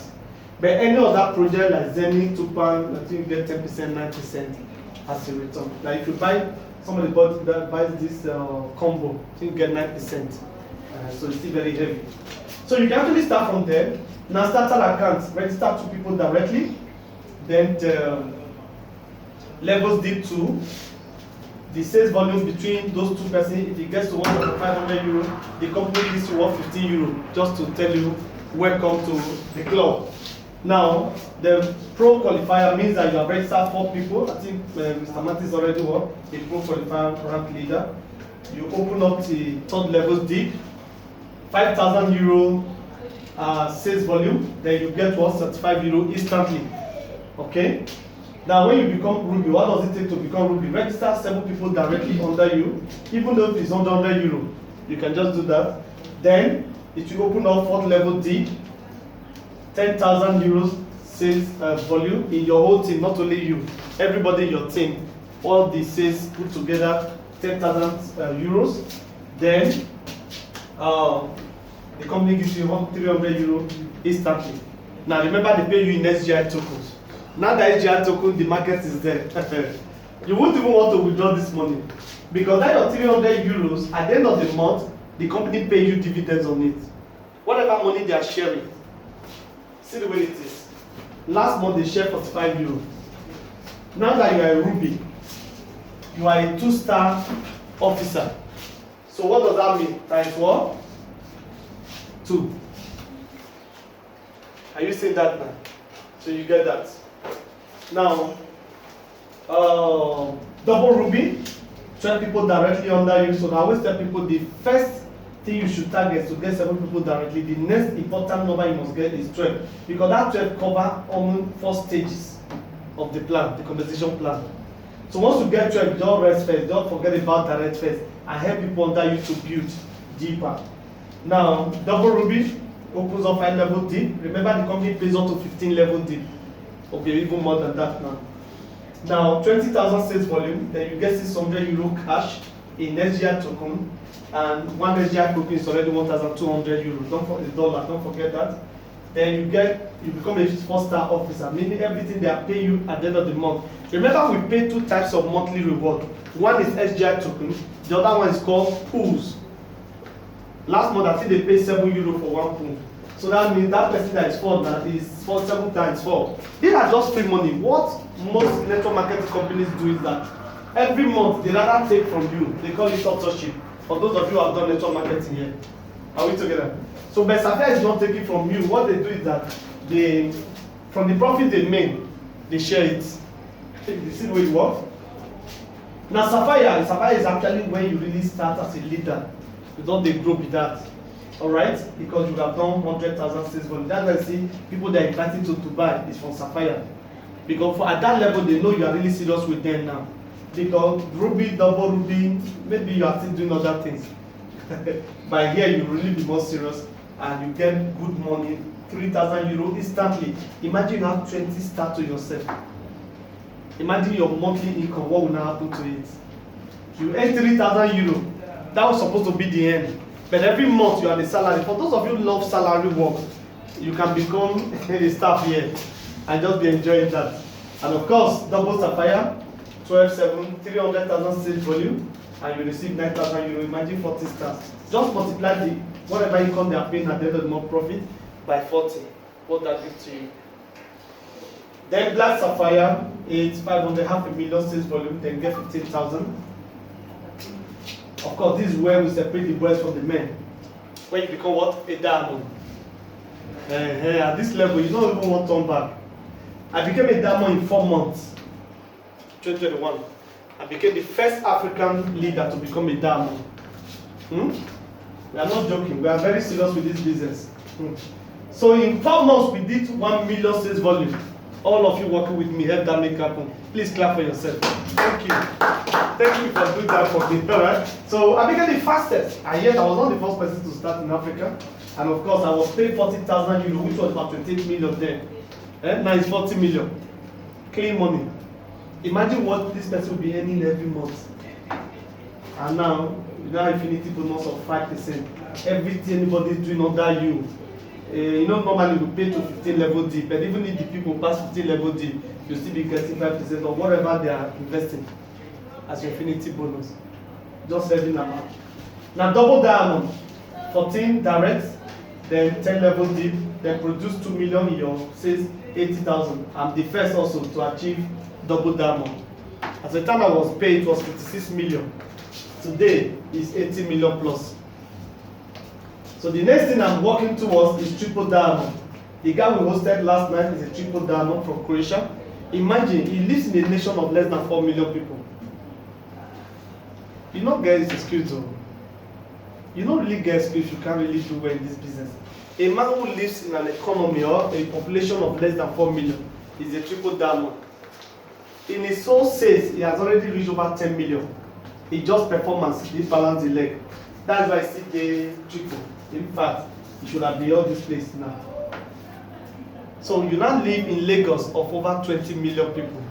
But any other project like Zenny, Tupan, I think you get 10%, 9% as a return. Like if you buy, somebody that buys this combo, I think you get 9%. So it's still very heavy. So you can actually start from there. Now start an account, register 2 people directly. Then levels deep 2. The sales volume between those 2 persons, if it gets to 1,500 euro, the company gives you 115 euro just to tell you welcome to the club. Now, the pro qualifier means that you have registered 4 people. I think Mr. Martins already won a pro qualifier rank leader. You open up the 3rd level deep, 5,000 euro sales volume, then you get 135 euro instantly. Okay? Now, when you become Ruby, what does it take to become Ruby? Register 7 people directly under you. Even though it's under 100 euro, you can just do that. Then, it will open up 4th level D, 10,000 euros sales volume in your whole team, not only you, everybody in your team. All the sales put together, 10,000 euros. Then, the company gives you 300 euro instantly. Now, remember they pay you in SGI tokens. Now that SGI token, the market is there. You won't even want to withdraw this money because that your 300 euros at the end of the month, the company pay you dividends on it. Whatever money they are sharing, see the way it is. Last month they shared 45 euros. Now that you are a Ruby, you are a 2-star officer. So what does that mean? Times what? 2. Are you seeing that now? So you get that. Now, double Ruby, 12 people directly under you. So I always tell people the first thing you should target is to get 7 people directly. The next important number you must get is 12. Because that 12 covers almost 4 stages of the plan, the compensation plan. So once you get 12, don't rest first, don't forget about direct first, and help people under you to build deeper. Now, double Ruby opens up 5 level deep. Remember the company pays up to 15 level deep. Okay, even more than that now. Now, 20,000 sales volume, then you get 600 euro cash in SGI token, and 1 SGI token is already 1,200 euros. Don't forget the dollar, don't forget that. Then you become a 4-star officer, meaning everything they are paying you at the end of the month. Remember, we pay 2 types of monthly reward. One is SGI token, the other one is called pools. Last month, I think they paid 7 euro for 1 pool. So that means that person that is 4 now is 7 times 4. These are just free money. What most network marketing companies do is that every month they rather take from you. They call it authorship. For those of you who have done network marketing here, are we together? So, but Safir is not taking from you. What they do is that they, from the profit they make, they share it. You see the way it works? Now, Safir is actually when you really start as a leader. You don't they grow with that. Alright, because you have done 100,000 sales volume. That's why I see people that are invited to buy is from Safir. Because at that level, they know you are really serious with them now. Because Ruby, double Ruby, maybe you are still doing other things. But here, you really be more serious and you get good money, 3,000 euro instantly. Imagine you have 20 stars to yourself. Imagine your monthly income, what will now happen to it? You earn 3,000 euro. That was supposed to be the end. But every month you are the salary. For those of you who love salary work, you can become a staff here and just be enjoying that. And of course, double Safir, 12/7, 300,000 sales volume, and you receive 9,000 euro. Imagine 40 stars. Just multiply the whatever income they are paying at the end of the month profit by 40. What that gives to you. Then Black Safir is 500, 500,000 sales volume, then get 15,000. Of course, this is where we separate the boys from the men. When you become what? A diamond. At this level, you don't even want to turn back. I became a diamond in 4 months. 2021. I became the first African leader to become a diamond. We are not joking. We are very serious with this business. So in 4 months, we did 1 million sales volume. All of you working with me, help that make happen. Please clap for yourself. Thank you. Thank you for doing that for me. All right. So I became the fastest. And yet I was not the first person to start in Africa. And of course, I was paid 40,000 euros, which was about 28 million then. Now it's 40 million. Clean money. Imagine what this person will be earning every month. And now, infinity bonus of 5%. Everything anybody is doing under you. Normally we pay to 15 level D, but even if the people pass 15 level D, you'll still be getting 5% of whatever they are investing as your infinity bonus. Just saving amount. Now double diamond, 14 direct, then 10 level D, then produce 2 million in your sales, 80,000. I'm the first also to achieve double diamond. At the time I was paid, it was 56 million. Today is 80 million plus. So the next thing I'm working towards is triple diamond. The guy we hosted last night is a triple diamond from Croatia. Imagine, he lives in a nation of less than 4 million people. You don't get his skills though. You don't really get skills, you can't really do well in this business. A man who lives in an economy or a population of less than 4 million is a triple diamond. In his own sales, he has already reached over 10 million. He just performance, he balance the leg. That's why I see the triple. In fact, you should have been all this place now. So you now live in Lagos of over 20 million people.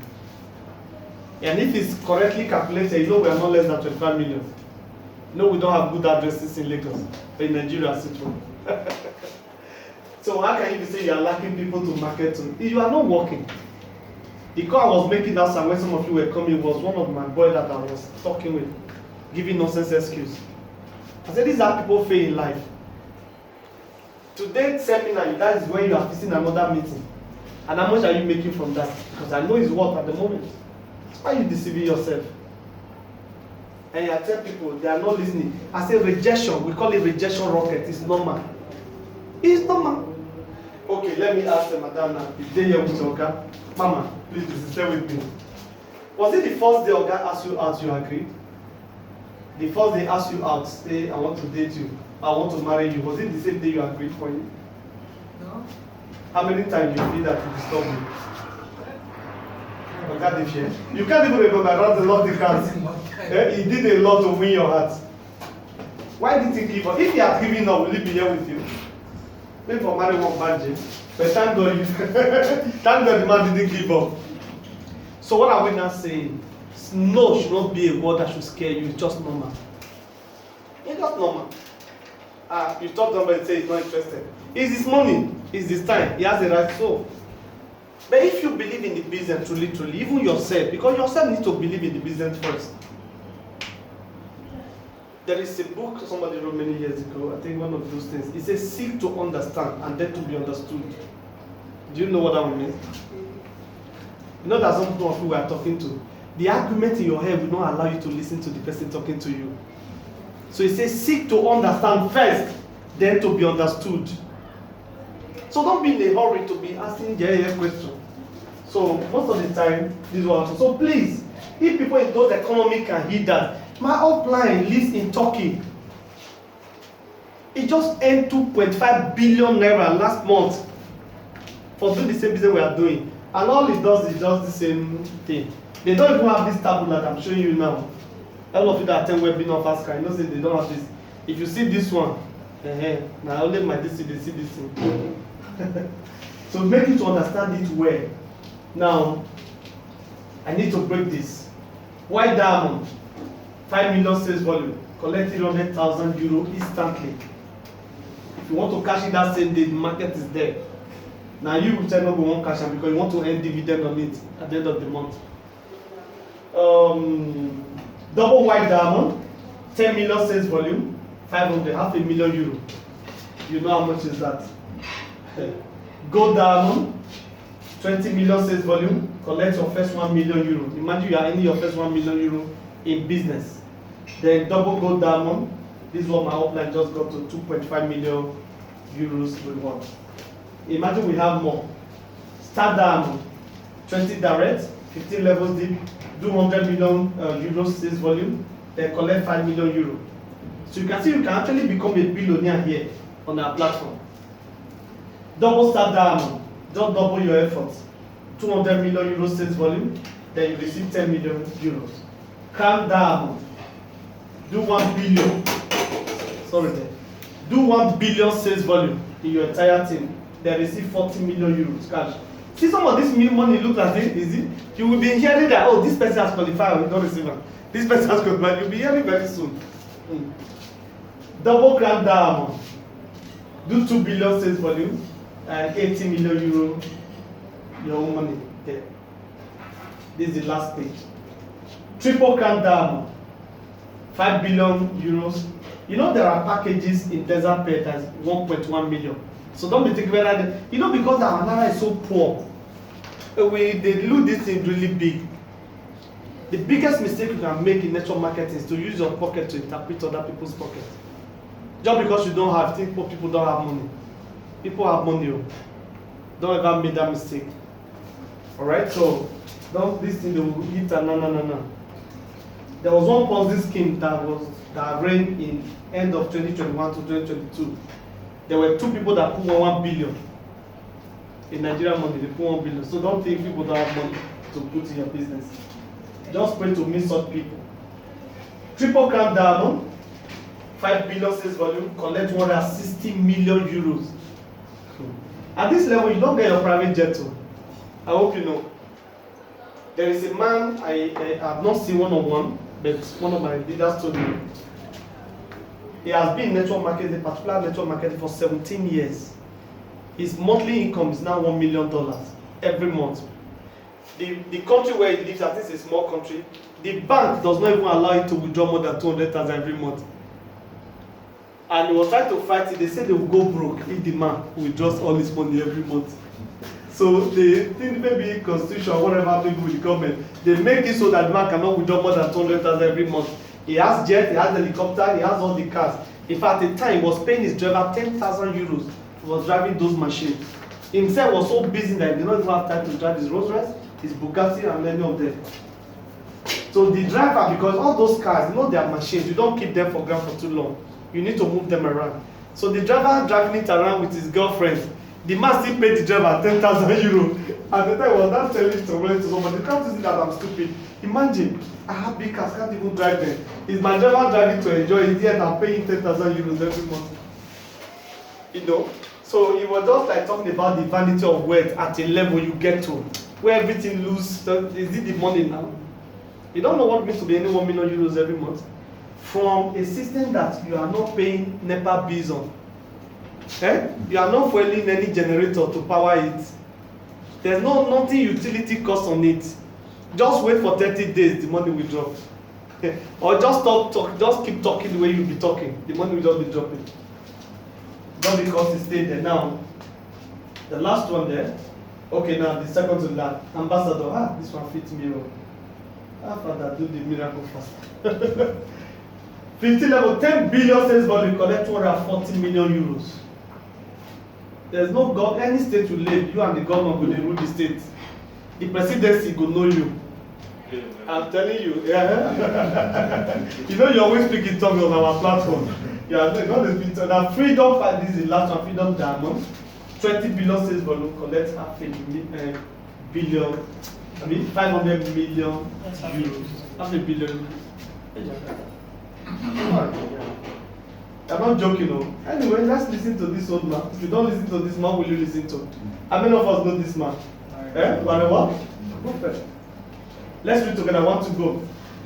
And if it's correctly calculated, we are not less than 25 million. We don't have good addresses in Lagos, but in Nigeria, it's true. So how can you say you are lacking people to market to? If you are not working. The call I was making outside when some of you were coming was one of my boys that I was talking with, giving nonsense excuse. I said, these are people fail in life. Today seminar, that is when you are facing another meeting. And how much are you making from that? Because I know it's work at the moment. Why are you deceiving yourself? And I tell people, they are not listening. I say rejection, we call it rejection rocket. It's normal. It's normal. Okay, let me ask them, madam now. If they here with Oga, Mama, please stay with me. Was it the first day Oga asked you out, you agreed? The first day asked you out, say, I want to date you, I want to marry you. Was it the same day you agreed for you? No. How many times you feel that you disturb me? You can't even remember, that's a lot of cards. He did a lot to win your heart. Why did he give up? If he had given up, will he be here with you? Maybe for marrying one budget. But thank God, thank God the man didn't give up. So what are we now saying? No should not be a word that should scare you. It's just normal. It's just normal. You talk to somebody and say he's not interested. It's his money. It's his time. He has the right to. But if you believe in the business truly, even yourself, because yourself needs to believe in the business first. There is a book somebody wrote many years ago, I think one of those things. It says, seek to understand and then to be understood. Do you know what that one means? You know that some of who we are talking to, the argument in your head will not allow you to listen to the person talking to you. So it says, seek to understand first, then to be understood. So don't be in a hurry to be asking the question. So most of the time, this is what happens. So please, if people in those economy can hear that, my upline lives in Turkey. He just earned 2.5 billion naira last month for doing the same business we are doing. And all it does is just the same thing. They don't even have this tablet that I'm showing you now. All of you that attend webinar fast can, you know, say they don't have this. If you see this one, now only my DC, they see this thing. So make you to understand it well. Now, I need to break this. White diamond, 5 million sales volume, collect 300,000 euro instantly. If you want to cash it that same day, the market is there. Now you will tell me we won't cash it because you want to earn dividend on it at the end of the month. Double white diamond, 10 million sales volume, 500, half a million euro. You know how much is that? Gold diamond, 20 million sales volume, collect your first 1 million euro. Imagine you are earning your first 1 million euro in business. Then double gold diamond, this is what my upline just got to 2.5 million euros reward. Imagine we have more. Star diamond, 20 direct, 15 levels deep, do 100 million euros sales volume, then collect 5 million euro. So you can see you can actually become a billionaire here on our platform. Double star diamond, just double your efforts. 200 million euros sales volume, then you receive 10 million euros. Crown diamond, do 1 billion. Sorry there. Do 1 billion sales volume in your entire team, then receive 40 million euros cash. See, some of this money looks as if, is it? You will be hearing that, oh, this person has qualified, we don't receive it. This person has qualified, you'll be hearing very soon. Double grand diamond. Do 2 billion sales volume and 80 million euro your own money there. This is the last page. Triple grand diamond. 5 billion euros. You know there are packages in desert pay that's 1.1 million. So don't be thinking whether you know, because our naira is so poor, they do this thing really big. The biggest mistake you can make in network marketing is to use your pocket to interpret other people's pocket. Just because you don't have, think people don't have money. People have money. Don't ever make that mistake. Alright, so don't listen to hit and no. There was one Ponzi scheme that ran in end of 2021 to 2022. There were 2 people that put 1 billion in Nigerian money. They put 1 billion. So don't think people don't have money to put in your business. Just pray to meet such people. Triple crown diamond, 5 billion sales volume, collect 160 million euros. At this level, you don't get your private jet too. I hope you know. There is a man I have not seen one-on-one, but one of my leaders told me. He has been in network marketing, a particular network marketing for 17 years. His monthly income is now $1 million every month. The country where he lives, I think it's a small country, the bank does not even allow you to withdraw more than 200,000 every month. And he was trying to fight it. They said they will go broke if the man withdraws all his money every month. So they think maybe constitution or whatever people with the government, they make it so that the man cannot withdraw more than 200,000 every month. He has jet, he has helicopter, he has all the cars. In fact, at the time, he was paying his driver 10,000 euros. He was driving those machines. Himself was so busy that he did not even have time to drive his Rolls Royce, his Bugatti, and many of them. So the driver, because all those cars, you know they are machines, you don't keep them for ground for too long. You need to move them around. So the driver driving it around with his girlfriend, the man still paid the driver 10,000 euros. At the time, I was not telling to somebody, you can't see that I'm stupid. Imagine, I have big cars, can't even drive them. Is my driver driving to enjoy it, yet I'm paying 10,000 euros every month? You know? So he was just like talking about the vanity of wealth at a level you get to, where everything lose. Is it the money now? You don't know what it means to be any 1 million euros every month. From a system that you are not paying NEPA bills on. You are not fueling any generator to power it. There's nothing utility cost on it. Just wait for 30 days, the money will drop. Or just just keep talking the way you'll be talking. The money will just be dropping. Not because it stayed there. Now, the last one there. Okay, now the second to that. Ambassador, this one fits me well. Father, do the miracle faster. 15 level, 10 billion sales volume, collect 240 million euros. There's no God, any state you live, you and the government will rule the state. The presidency will know you. I'm telling you, yeah. You know, you always speak in tongues on our platform. Yeah, not the speak. Now, freedom, this is the last one, freedom diamond. 20 billion sales volume, collect half a billion, 500 million euros. Half a billion. I'm not joking, no. Anyway, let's listen to this old man. If you don't listen to this man, will you listen to? How many of us know this man? Whatever? Perfect. Let's read together. I want to go.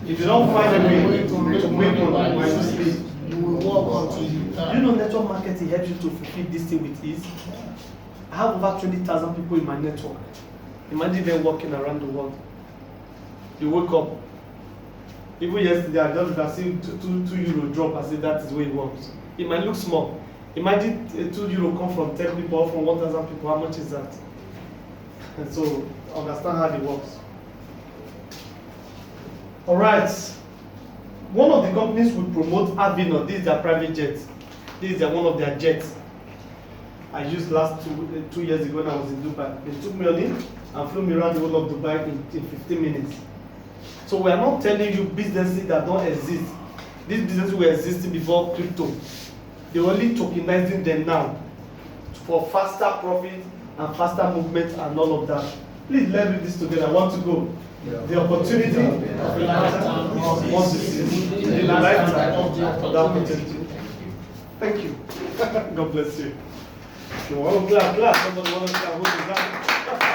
If you don't find a way to make money, why you sleep? You will walk until you can. You know, network marketing helps you to fulfill this thing with ease. I have over 20,000 people in my network. Imagine them walking around the world. You wake up. Even yesterday, I just seen 2 euro drop. I said that is where it works. It might look small. Imagine 2 euro come from 10 people or from 1,000 people. How much is that? And so, understand how it works. All right. One of the companies will promote Avino. This is their private jet. This is one of their jets. I used last 2 years ago when I was in Dubai. They took me on in and flew me around the whole of Dubai in 15 minutes. So we are not telling you businesses that don't exist. These businesses were existing before crypto. They're only tokenizing them now for faster profit and faster movement and all of that. Please let's read this together. I want to go. The opportunity of a lifetime once you see the lifetime of the opportunity. Thank you. God bless you. If you want to clap, somebody want to clap.